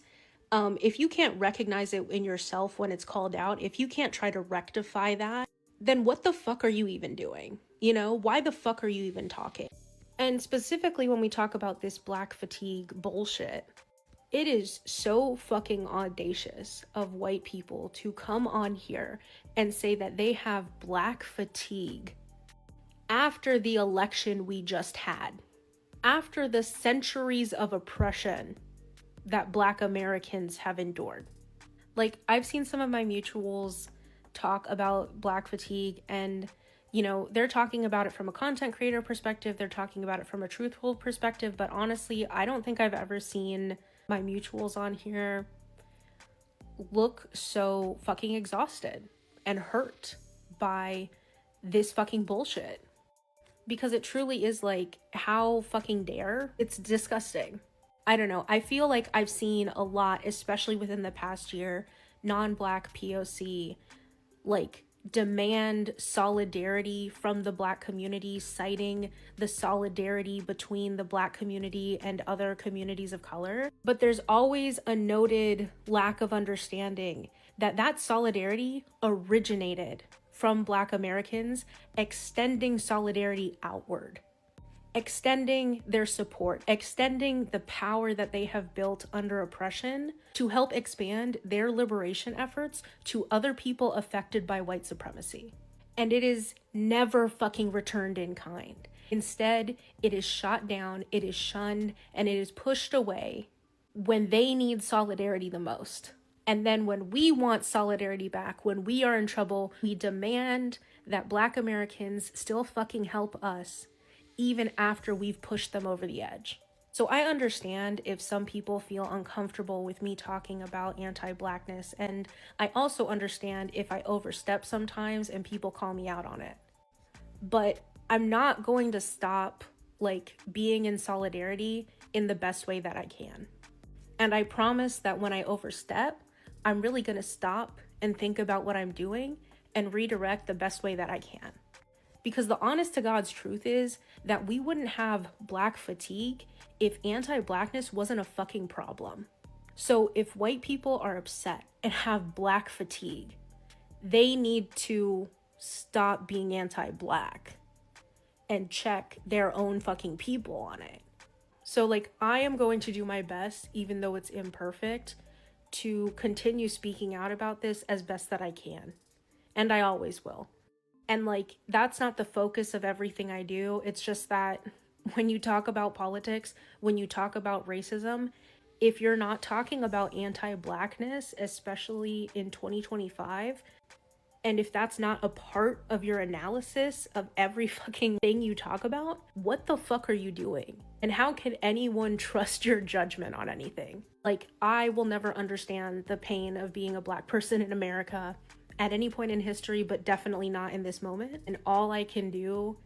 if you can't recognize it in yourself when it's called out, if you can't try to rectify that, then what the fuck are you even doing? You know, why the fuck are you even talking? And specifically when we talk about this black fatigue bullshit, it is so fucking audacious of white people to come on here and say that they have black fatigue after the election we just had, after the centuries of oppression that black Americans have endured. Like, I've seen some of my mutuals talk about black fatigue, and you know, they're talking about it from a content creator perspective, they're talking about it from a truthful perspective, but honestly, I don't think I've ever seen my mutuals on here look so fucking exhausted and hurt by this fucking bullshit. Because it truly is like, how fucking dare? It's disgusting. I don't know. I feel like I've seen a lot, especially within the past year, non-black POC, like, demand solidarity from the black community, citing the solidarity between the black community and other communities of color. But there's always a noted lack of understanding that that solidarity originated from black Americans extending solidarity outward, extending their support, extending the power that they have built under oppression to help expand their liberation efforts to other people affected by white supremacy. And it is never fucking returned in kind. Instead, it is shot down, it is shunned, and it is pushed away when they need solidarity the most. And then when we want solidarity back, when we are in trouble, we demand that black Americans still fucking help us, even after we've pushed them over the edge. So I understand if some people feel uncomfortable with me talking about anti-blackness, and I also understand if I overstep sometimes and people call me out on it. But I'm not going to stop, like, being in solidarity in the best way that I can. And I promise that when I overstep, I'm really gonna stop and think about what I'm doing and redirect the best way that I can. Because the honest to God's truth is that we wouldn't have black fatigue if anti-blackness wasn't a fucking problem. So if white people are upset and have black fatigue, they need to stop being anti-black and check their own fucking people on it. So like, I am going to do my best, even though it's imperfect, to continue speaking out about this as best that I can. And I always will. And like, that's not the focus of everything I do. It's just that when you talk about politics, when you talk about racism, if you're not talking about anti-blackness, especially in 2025, and if that's not a part of your analysis of every fucking thing you talk about, what the fuck are you doing? And how can anyone trust your judgment on anything? Like, I will never understand the pain of being a black person in America at any point in history, but definitely not in this moment. And all I can do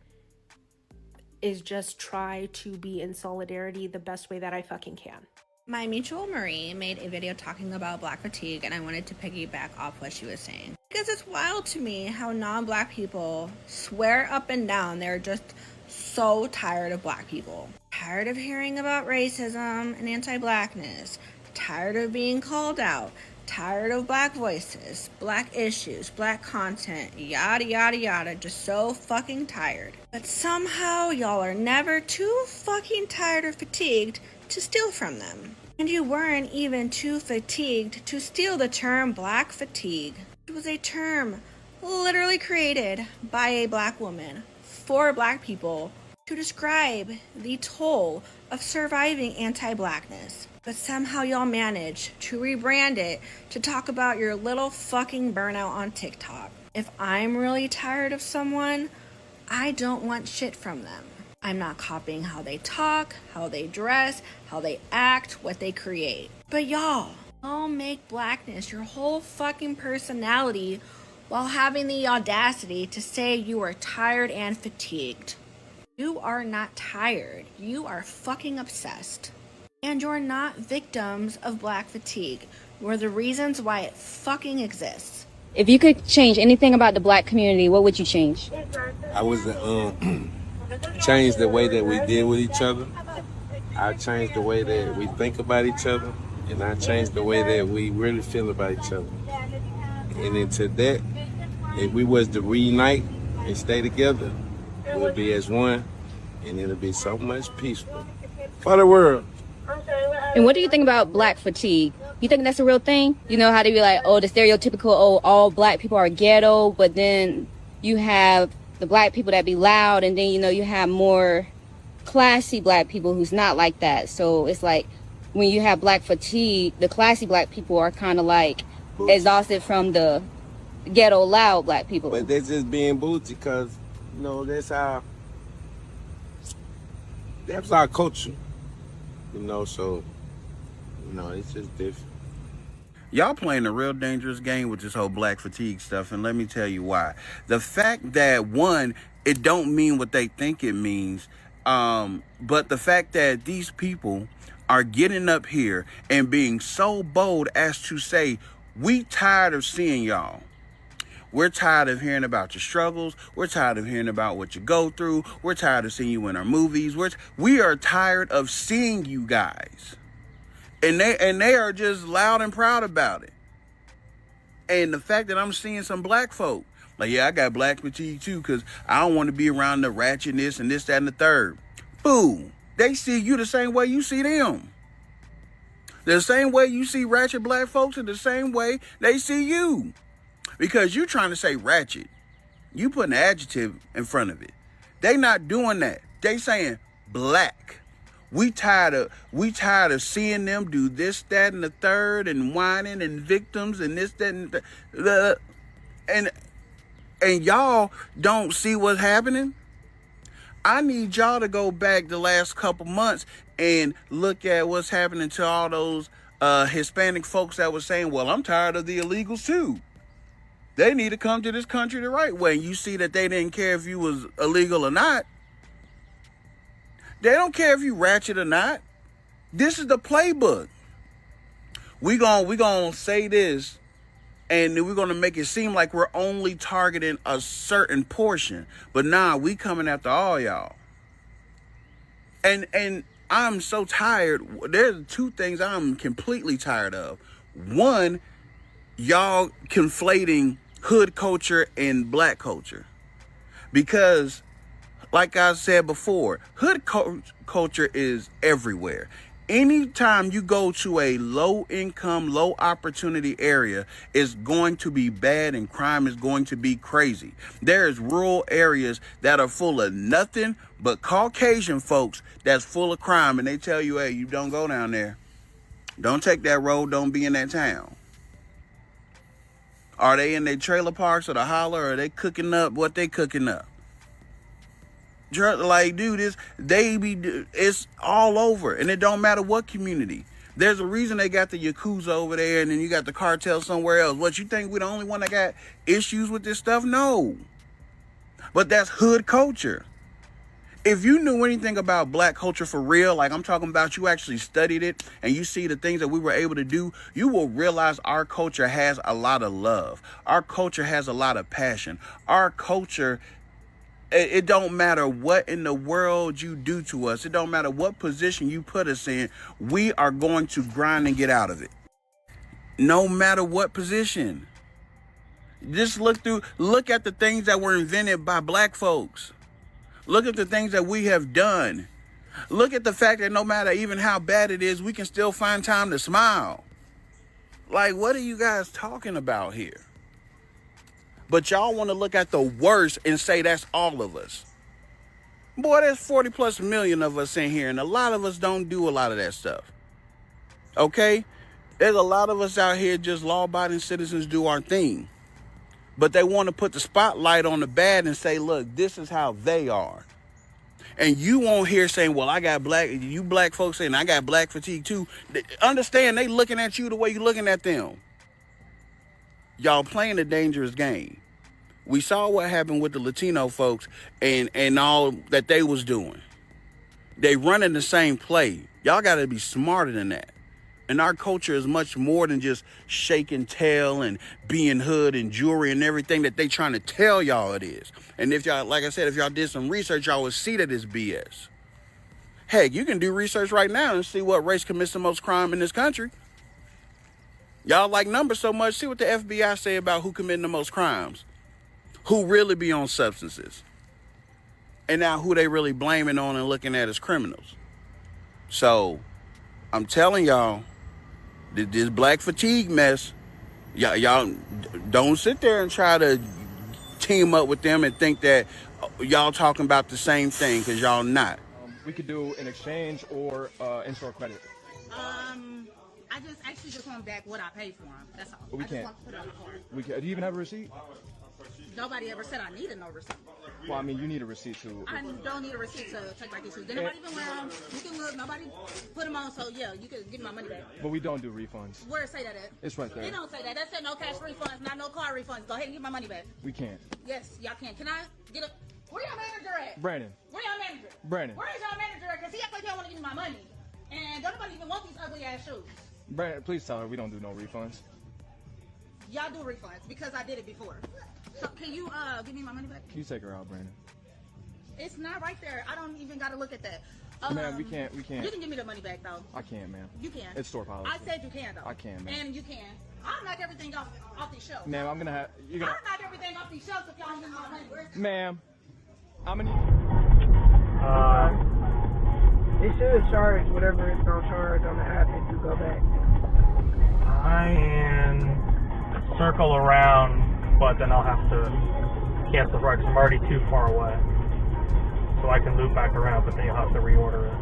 is just try to be in solidarity the best way that I fucking can. My mutual Marie made a video talking about black fatigue, and I wanted to piggyback off what she was saying. Because it's wild to me how non-black people swear up and down they're just so tired of black people. Tired of hearing about racism and anti-blackness. Tired of being called out. Tired of black voices, black issues, black content, yada yada yada, just so fucking tired. But somehow y'all are never too fucking tired or fatigued to steal from them. And you weren't even too fatigued to steal the term black fatigue. It was a term literally created by a black woman for black people to describe the toll of surviving anti-blackness. But somehow y'all manage to rebrand it to talk about your little fucking burnout on TikTok. If I'm really tired of someone, I don't want shit from them. I'm not copying how they talk, how they dress, how they act, what they create. But y'all make blackness your whole fucking personality while having the audacity to say you are tired and fatigued. You are not tired. You are fucking obsessed. And you're not victims of black fatigue. You're the reasons why it fucking exists. If you could change anything about the black community, what would you change? I was change the way that we deal with each other. I changed the way that we think about each other, and I changed the way that we really feel about each other. And into that, if we was to reunite and stay together, we'll be as one, and it'll be so much peaceful for the world. And what do you think about black fatigue? You think that's a real thing? You know how they be like, oh, the stereotypical, oh, all black people are ghetto, but then you have the black people that be loud, and then, you know, you have more classy black people who's not like that. So it's like when you have black fatigue, the classy black people are kind of like exhausted from the ghetto loud black people. But they're just being bougie because, you know, that's our culture. You know, so, you know, it's just different. Y'all playing a real dangerous game with this whole black fatigue stuff, and let me tell you why. The fact that, one, it don't mean what they think it means, but the fact that these people are getting up here and being so bold as to say, we tired of seeing y'all. We're tired of hearing about your struggles. We're tired of hearing about what you go through. We're tired of seeing you in our movies. We are tired of seeing you guys. And they are just loud and proud about it. And the fact that I'm seeing some black folk, like, yeah, I got black fatigue too, because I don't want to be around the ratchetness and this, that, and the third. Boo. They see you the same way you see them. The same way you see ratchet black folks is the same way they see you. Because you trying to say ratchet. You put an adjective in front of it. They not doing that. They saying black. We tired of seeing them do this, that, and the third, and whining and victims and this, that, and the and y'all don't see what's happening. I need y'all to go back the last couple months and look at what's happening to all those Hispanic folks that were saying, well, I'm tired of the illegals too. They need to come to this country the right way. And you see that they didn't care if you was illegal or not. They don't care if you ratchet or not. This is the playbook. We gonna say this, and then we're gonna make it seem like we're only targeting a certain portion. But nah, we coming after all y'all. And I'm so tired. There's two things I'm completely tired of. One, y'all conflating hood culture and black culture. Because, like I said before, hood culture is everywhere. Anytime you go to a low income, low opportunity area, it's going to be bad and crime is going to be crazy. There's rural areas that are full of nothing but Caucasian folks that's full of crime, and they tell you, hey, you don't go down there. Don't take that road. Don't be in that town. Are they in their trailer parks or the holler, or are they cooking up what they cooking up? Like, dude, it's all over, and it don't matter what community. There's a reason they got the Yakuza over there, and then you got the cartel somewhere else. What, you think we the only one that got issues with this stuff? No. But that's hood culture. If you knew anything about black culture for real, like I'm talking about, you actually studied it and you see the things that we were able to do, you will realize our culture has a lot of love. Our culture has a lot of passion. Our culture, it don't matter what in the world you do to us. It don't matter what position you put us in. We are going to grind and get out of it. No matter what position. Just look at the things that were invented by black folks. Look at the things that we have done. Look at the fact that no matter even how bad it is, we can still find time to smile. Like, what are you guys talking about here? But y'all want to look at the worst and say that's all of us. Boy, there's 40 plus million of us in here, and a lot of us don't do a lot of that stuff. Okay? There's a lot of us out here just law-abiding citizens do our thing. But they want to put the spotlight on the bad and say, look, this is how they are. And you won't hear saying, well, you black folks saying I got black fatigue too. Understand, they looking at you the way you looking at them. Y'all playing a dangerous game. We saw what happened with the Latino folks and all that they was doing. They running the same play. Y'all got to be smarter than that. And our culture is much more than just shaking tail and being hood and jewelry and everything that they trying to tell y'all it is. And if y'all, like I said, if y'all did some research, y'all would see that it's BS. Heck, you can do research right now and see what race commits the most crime in this country. Y'all like numbers so much, see what the FBI say about who committing the most crimes. Who really be on substances. And now who they really blaming on and looking at as criminals. So I'm telling y'all, this black fatigue mess, y'all don't sit there and try to team up with them and think that y'all talking about the same thing, because y'all not. We could do an exchange or in-store credit. I just want back what I paid for them. That's all. We can't. Just want to put it on the card. We can. Do you even have a receipt? Nobody ever said I needed no receipt. Well, I mean, you need a receipt too. I don't need a receipt to take back issues. Did nobody even wear them? You can look. Nobody put them on, so yeah, you can give me my money back. But we don't do refunds. Where it say that at? It's right there. It don't say that. That said no cash refunds, not no car refunds. Go ahead and get my money back. We can't. Yes, y'all can. Can I get a... Where your manager at? Brandon. Where your manager? Brandon. Where is your manager at? Because he act like he don't want to give me my money. And don't nobody even want these ugly ass shoes. Brandon, please tell her we don't do no refunds. Y'all do refunds because I did it before. So can you give me my money back? Can you take her out, Brandon? It's not right there. I don't even gotta look at that. Man, we can't. You can give me the money back though. I can't, man. You can. It's store policy. I said you can though. I can, man. And you can. I'll knock everything off these shelves. Ma'am, I'm gonna have. You're gonna. I'll knock everything off these shelves if y'all don't give me my money. Ma'am, I'm gonna. It should charge whatever it's gonna charge on the app if you go back. I can circle around, but then I'll have to cancel the ride because I'm already too far away. So I can loop back around, but then you'll have to reorder it.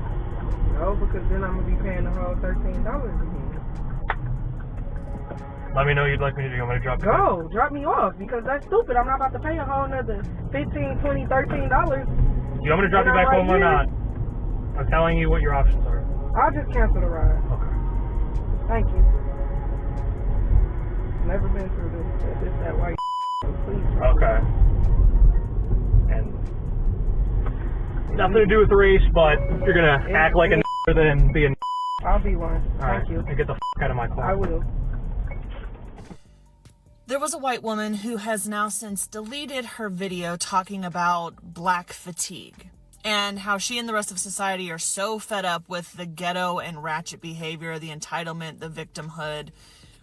No, because then I'm gonna be paying the whole $13 again. Let me know what you'd like me to do. I'm gonna drop you Go, drop me off because that's stupid. I'm not about to pay a whole another $15, $20, $13. Do you want me to drop you back home or not? I'm telling you what your options are. I'll just cancel the ride. Okay. Thank you. Never been through this that white so please. Okay. And nothing to do with race, but you're gonna act like a then be a I'll be one. Thank you. And get the out of my car. I will. There was a white woman who has now since deleted her video talking about black fatigue and how she and the rest of society are so fed up with the ghetto and ratchet behavior, the entitlement, the victimhood.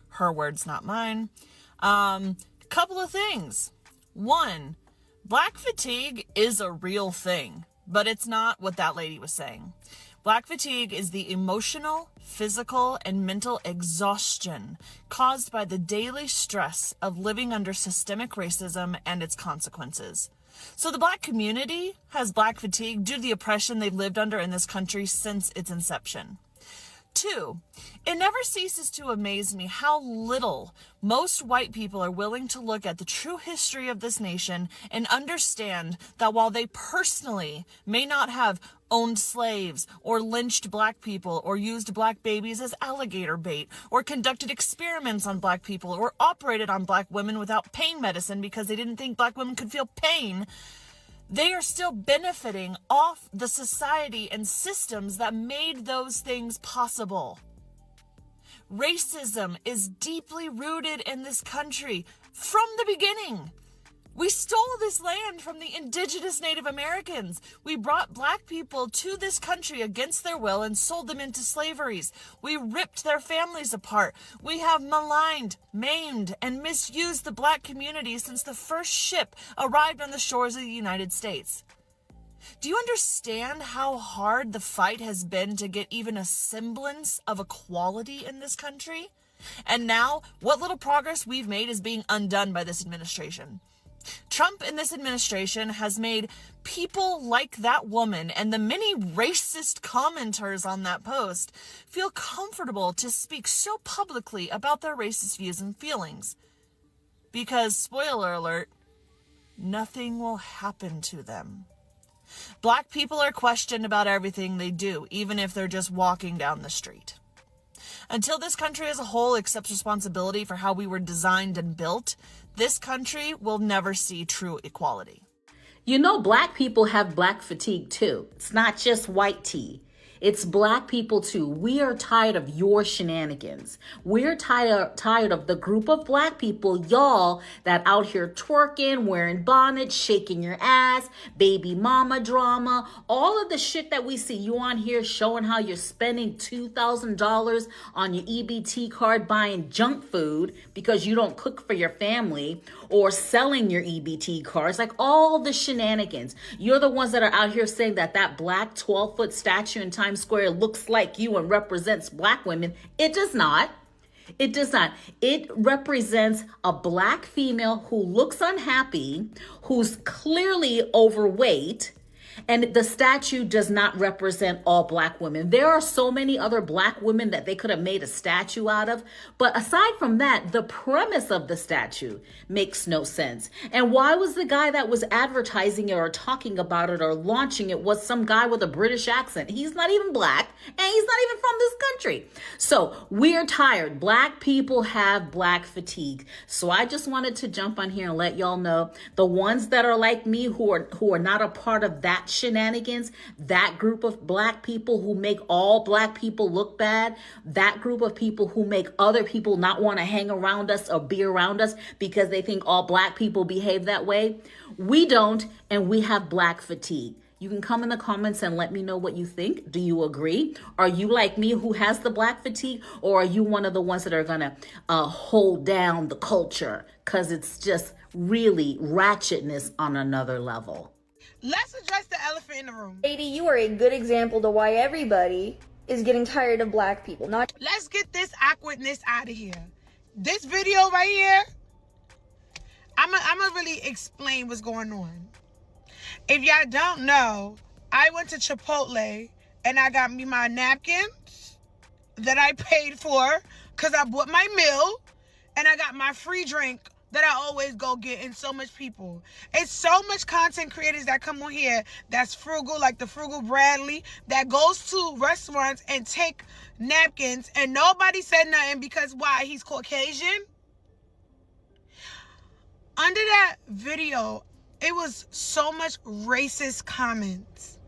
Her words, not mine. Couple of things. One, black fatigue is a real thing, but it's not what that lady was saying. Black fatigue is the emotional, physical, and mental exhaustion caused by the daily stress of living under systemic racism and its consequences. So the black community has black fatigue due to the oppression they've lived under in this country since its inception. 2, it never ceases to amaze me how little most white people are willing to look at the true history of this nation and understand that while they personally may not have owned slaves or lynched black people or used black babies as alligator bait or conducted experiments on black people or operated on black women without pain medicine because they didn't think black women could feel pain, they are still benefiting off the society and systems that made those things possible. Racism is deeply rooted in this country from the beginning. We stole this land from the indigenous Native Americans. We brought black people to this country against their will and sold them into slaveries. We ripped their families apart. We have maligned, maimed, and misused the black community since the first ship arrived on the shores of the United States. Do you understand how hard the fight has been to get even a semblance of equality in this country? And now, what little progress we've made is being undone by this administration. Trump and this administration has made people like that woman and the many racist commenters on that post feel comfortable to speak so publicly about their racist views and feelings. Because, spoiler alert, nothing will happen to them. Black people are questioned about everything they do, even if they're just walking down the street. Until this country as a whole accepts responsibility for how we were designed and built, this country will never see true equality. You know, black people have black fatigue too. It's not just white tea. It's black people too. We are tired of your shenanigans. We're tired of the group of black people, y'all, that out here twerking, wearing bonnets, shaking your ass, baby mama drama, all of the shit that we see. You on here showing how you're spending $2,000 on your EBT card buying junk food because you don't cook for your family, or selling your EBT cards, like all the shenanigans. You're the ones that are out here saying that that black 12-foot statue in Times Square looks like you and represents black women. It does not. It does not. It represents a black female who looks unhappy, who's clearly overweight, and the statue does not represent all black women. There are so many other black women that they could have made a statue out of. But aside from that, the premise of the statue makes no sense. And why was the guy that was advertising it or talking about it or launching it was some guy with a British accent? He's not even black, and he's not even from this country. So we're tired. Black people have black fatigue. So I just wanted to jump on here and let y'all know, the ones that are like me who are not a part of that shenanigans, that group of black people who make all black people look bad, that group of people who make other people not want to hang around us or be around us because they think all black people behave that way. We don't, and we have black fatigue. You can come in the comments and let me know what you think. Do you agree? Are you like me who has the black fatigue, or are you one of the ones that are gonna hold down the culture because it's just really ratchetness on another level? Let's address the elephant in the room. Lady, you are a good example to why everybody is getting tired of black people. Let's get this awkwardness out of here. This video right here, I'm gonna really explain what's going on. If y'all don't know, I went to Chipotle and I got me my napkins that I paid for because I bought my meal, and I got my free drink that I always go get, and so much people. It's so much content creators that come on here that's frugal, like the Frugal Bradley, that goes to restaurants and take napkins, and nobody said nothing because why? He's Caucasian. Under that video, it was so much racist comments.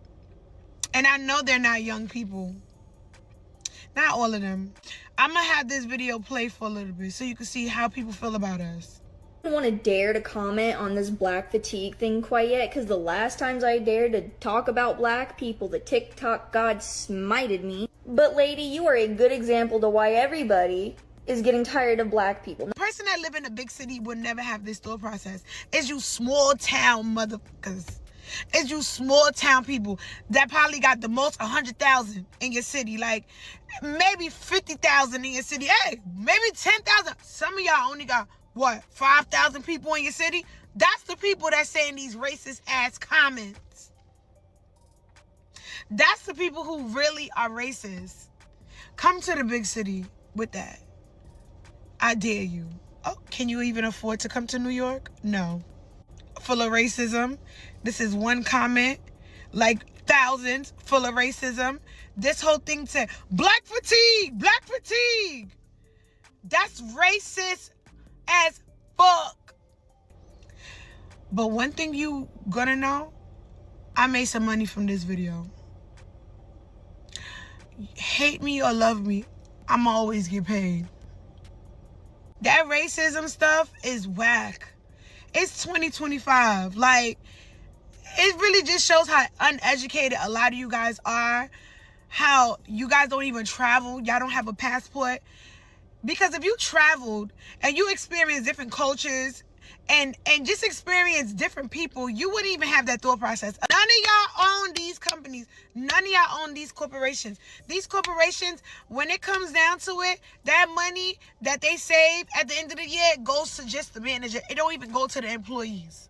And I know they're not young people. Not all of them. I'm going to have this video play for a little bit so you can see how people feel about us. I don't want to dare to comment on this black fatigue thing quite yet, because the last times I dared to talk about black people, the TikTok god smited me. But lady, you are a good example to why everybody is getting tired of black people. The person that live in a big city would never have this thought process. It's you small town motherfuckers. It's you small town people that probably got the most 100,000 in your city. Like maybe 50,000 in your city. Hey, maybe 10,000. Some of y'all only got, what, 5,000 people in your city? That's the people that's saying these racist ass comments. That's the people who really are racist. Come to the big city with that. I dare you. Oh, can you even afford to come to New York? No. Full of racism. This is one comment, like thousands full of racism. This whole thing said, black fatigue, black fatigue. That's racist as fuck. But one thing you gonna know, I made some money from this video. Hate me or love me, I'ma always get paid. That racism stuff is whack. It's 2025. Like, it really just shows how uneducated a lot of you guys are. How you guys don't even travel. Y'all don't have a passport. Because if you traveled and you experienced different cultures and just experience different people, you wouldn't even have that thought process. None of y'all own these companies. None of y'all own these corporations. These corporations, when it comes down to it, that money that they save at the end of the year goes to just the manager. It don't even go to the employees.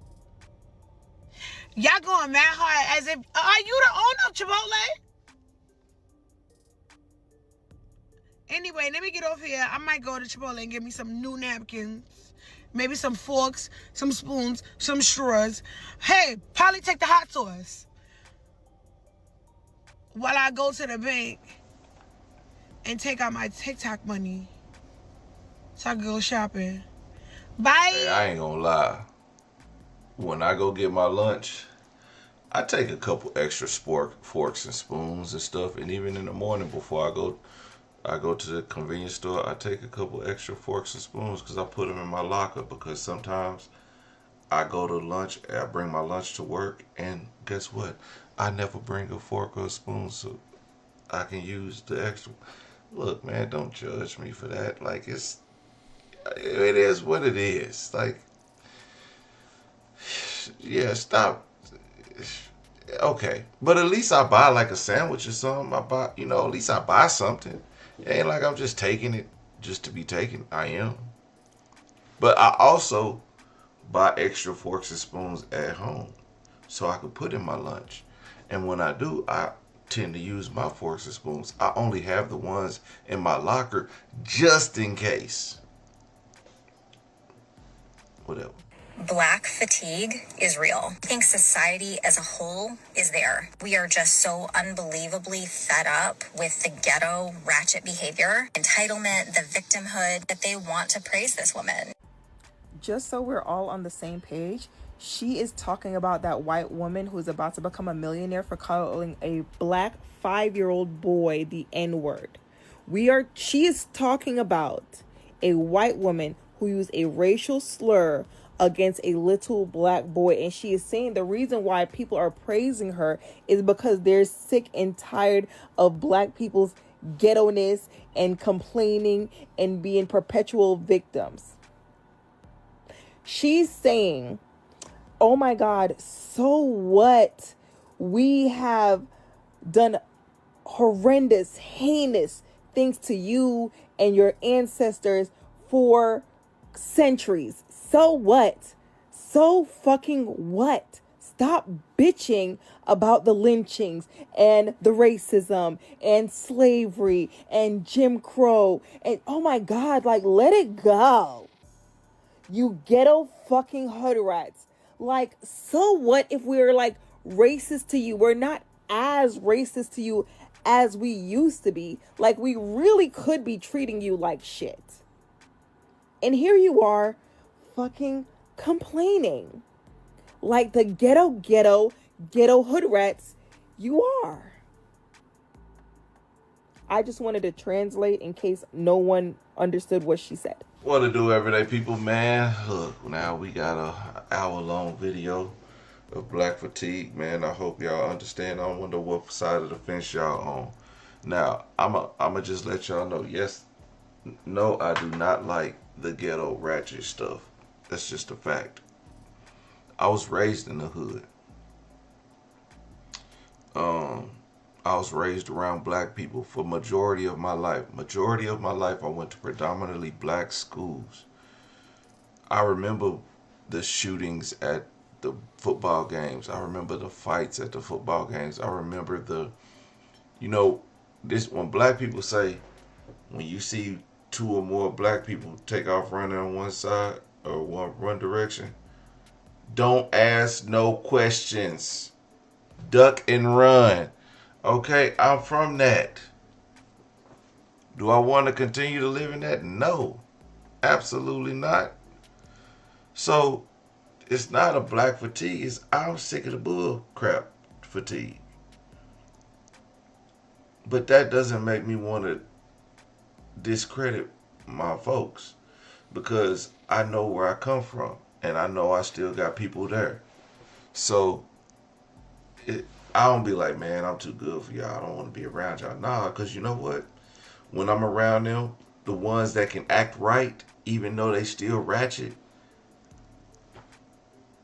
Y'all going mad hard as if, are you the owner of Chipotle? Anyway, let me get off here. I might go to Chipotle and get me some new napkins. Maybe some forks, some spoons, some straws. Hey, probably take the hot sauce while I go to the bank and take out my TikTok money so I can go shopping. Bye. Hey, I ain't gonna lie. When I go get my lunch, I take a couple extra forks and spoons and stuff, and even in the morning before I go to the convenience store, I take a couple extra forks and spoons because I put them in my locker, because sometimes I go to lunch, I bring my lunch to work, and guess what? I never bring a fork or a spoon so I can use the extra. Look, man, don't judge me for that. Like, it is what it is. Like, yeah, stop. Okay, but at least I buy like a sandwich or something. At least I buy something. It ain't like I'm just taking it just to be taken. I am. But I also buy extra forks and spoons at home so I can put in my lunch. And when I do, I tend to use my forks and spoons. I only have the ones in my locker just in case. Whatever. Black fatigue is real. I think society as a whole is there. We are just so unbelievably fed up with the ghetto ratchet behavior, entitlement, the victimhood, that they want to praise this woman. Just so we're all on the same page, she is talking about that white woman who's about to become a millionaire for calling a black 5-year-old boy the N-word. She is talking about a white woman who used a racial slur against a little black boy, and she is saying the reason why people are praising her is because they're sick and tired of black people's ghetto-ness and complaining and being perpetual victims. She's saying, oh my God, so what? We have done horrendous, heinous things to you and your ancestors for centuries. So what? So fucking what? Stop bitching about the lynchings and the racism and slavery and Jim Crow. And oh my God, like, let it go. You ghetto fucking hood rats. Like, so what if we're like racist to you? We're not as racist to you as we used to be. Like, we really could be treating you like shit. And here you are fucking complaining like the ghetto hood rats you are. I just wanted to translate in case no one understood what she said. What to do, everyday people, man? Look, now we got a hour-long video of black fatigue, man. I hope y'all understand. I wonder what side of the fence y'all on. Now, I'ma just let y'all know, yes, no, I do not like the ghetto ratchet stuff. That's just a fact. I was raised in the hood. I was raised around black people for majority of my life. Majority of my life, I went to predominantly black schools. I remember the shootings at the football games. I remember the fights at the football games. I remember this when black people say, when you see 2 or more black people take off running on one side or one direction, don't ask no questions. Duck and run. Okay, I'm from that. Do I want to continue to live in that? No, absolutely not. So it's not a black fatigue. It's I'm sick of the bull crap fatigue. But that doesn't make me want to discredit my folks, because I know where I come from and I know I still got people there. So I don't be like, man, I'm too good for y'all. I don't want to be around y'all. Nah, because you know what? When I'm around them, the ones that can act right, even though they still ratchet,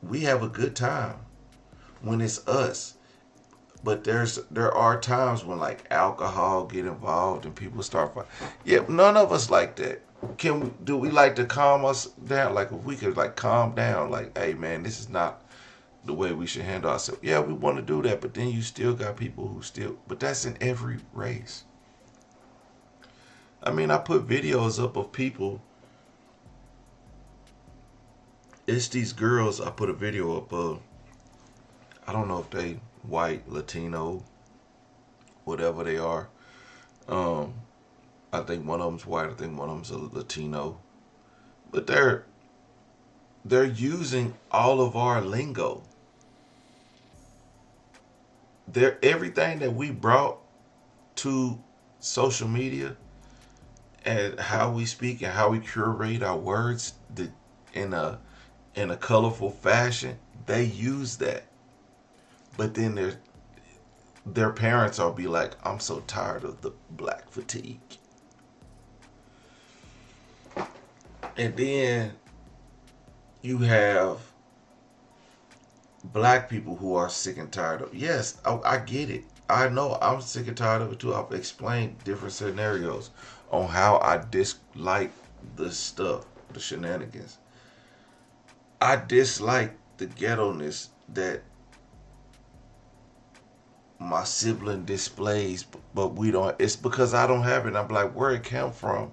we have a good time when it's us. But there are times when like alcohol get involved and people start fighting. Yeah, none of us like that. Do we like to calm us down? Like, if we could like calm down, like, hey man, this is not the way we should handle ourselves. Yeah, we want to do that, but then you still got people who still, but that's in every race. I mean, I put videos up of people. It's these girls I put a video up of. I don't know if they white, Latino, whatever they are. I think one of them's white. I think one of them's a Latino. But they're using all of our lingo. everything that we brought to social media and how we speak and how we curate our words in a colorful fashion, they use that. But then their parents will be like, I'm so tired of the black fatigue. And then you have black people who are sick and tired of, yes, I get it. I know I'm sick and tired of it too. I've explained different scenarios on how I dislike the stuff, the shenanigans. I dislike the ghetto-ness that my sibling displays, but we don't. It's because I don't have it. I'm like, where it came from?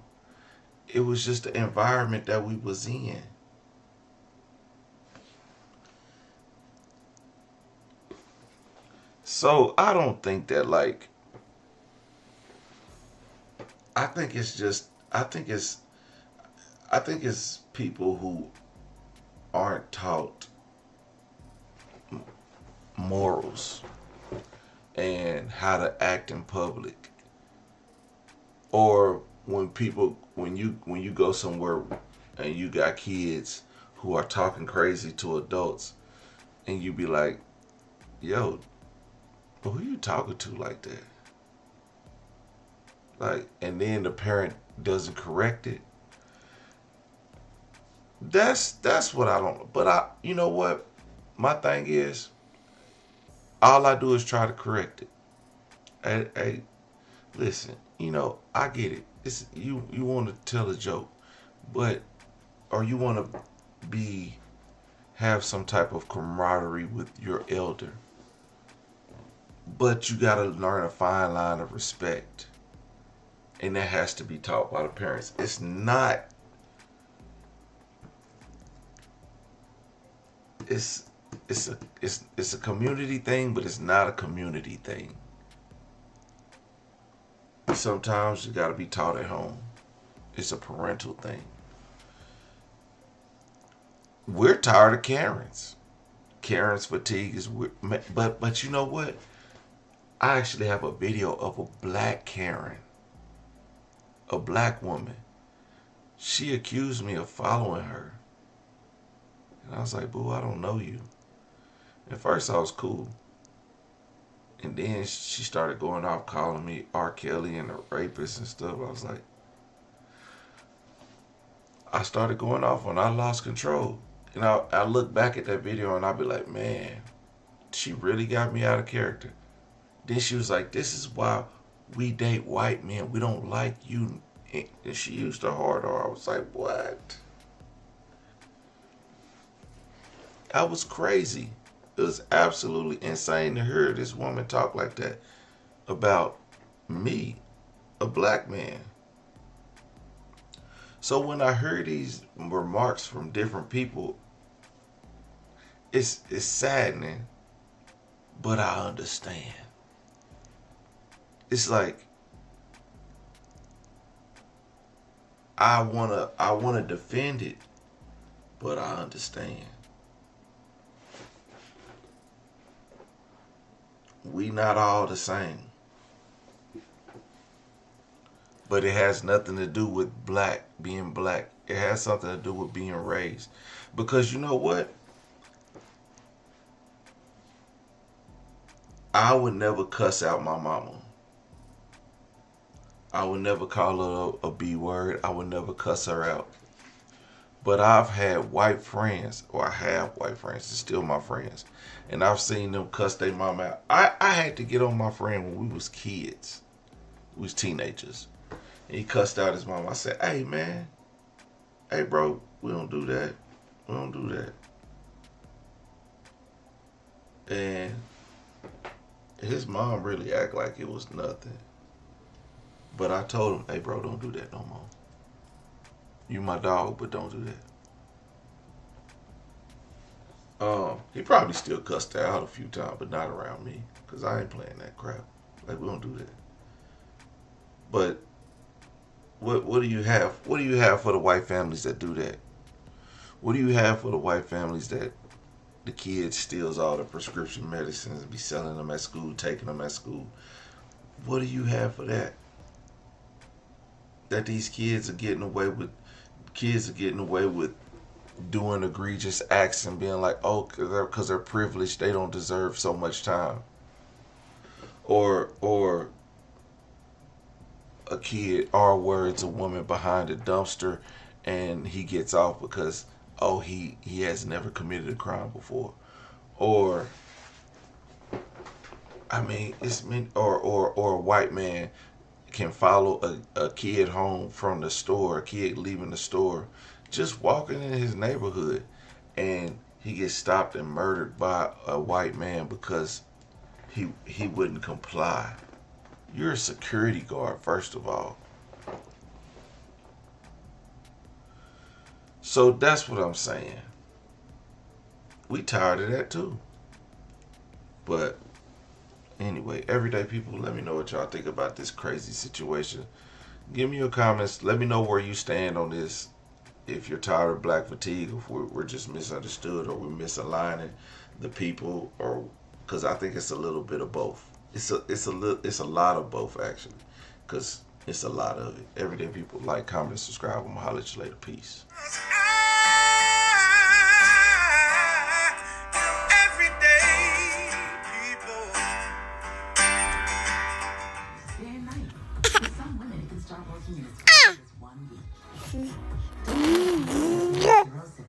It was just the environment that we was in. So I don't think that, like, I think it's people who aren't taught morals and how to act in public. Or when you go somewhere and you got kids who are talking crazy to adults, and you be like, yo, who you talking to like that? Like, and then the parent doesn't correct it. That's what I don't. But you know what? My thing is, all I do is try to correct it. Hey, listen, I get it. It's you want to tell a joke, or you want to have some type of camaraderie with your elder. But you got to learn a fine line of respect. And that has to be taught by the parents. It's not. It's a community thing, but it's not a community thing. Sometimes you got to be taught at home. It's a parental thing. We're tired of Karens. Karen's fatigue is weird. But you know what? I actually have a video of a black Karen. A black woman. She accused me of following her. And I was like, boo, I don't know you. At first I was cool. And then she started going off calling me R. Kelly and a rapist and stuff. I was like, I started going off when I lost control. And I look back at that video and I'll be like, man, she really got me out of character. Then she was like, this is why we date white men. We don't like you. And she used her hard R. I was like, what? I was crazy. It was absolutely insane to hear this woman talk like that about me, a black man. So when I hear these remarks from different people, it's saddening, but I understand. It's like I wanna defend it, but I understand. We not all the same. But it has nothing to do with being black. It has something to do with being raised. Because you know what? I would never cuss out my mama. I would never call her a B word. I would never cuss her out. But I've had white friends, or I have white friends, they're still my friends. And I've seen them cuss their mom out. I had to get on my friend when we was kids. We was teenagers. And he cussed out his mom. I said, hey man, hey bro, we don't do that. We don't do that. And his mom really act like it was nothing. But I told him, hey bro, don't do that no more. You my dog, but don't do that. He probably still cussed her out a few times, but not around me, because I ain't playing that crap. Like, we don't do that. But what do you have? What do you have for the white families that do that? What do you have for the white families that the kid steals all the prescription medicines and be selling them at school, taking them at school. What do you have for that? That these kids are getting away with doing egregious acts and being like, oh, because they're privileged, they don't deserve so much time. Or a kid, our words, a woman behind a dumpster, and he gets off because, oh, he has never committed a crime before. Or, I mean, or a white man can follow a kid home from the store, a kid leaving the store, just walking in his neighborhood, and he gets stopped and murdered by a white man because he wouldn't comply. You're a security guard, first of all. So that's what I'm saying. We tired of that too. But anyway, everyday people, let me know what y'all think about this crazy situation. Give me your comments. Let me know where you stand on this. If you're tired of black fatigue, if we're just misunderstood, or we're misaligning the people, or because I think it's a little bit of both. It's a lot of both, actually, because it's a lot of it. Everyday people, like, comment, subscribe. I'm gonna holler at you later. Peace.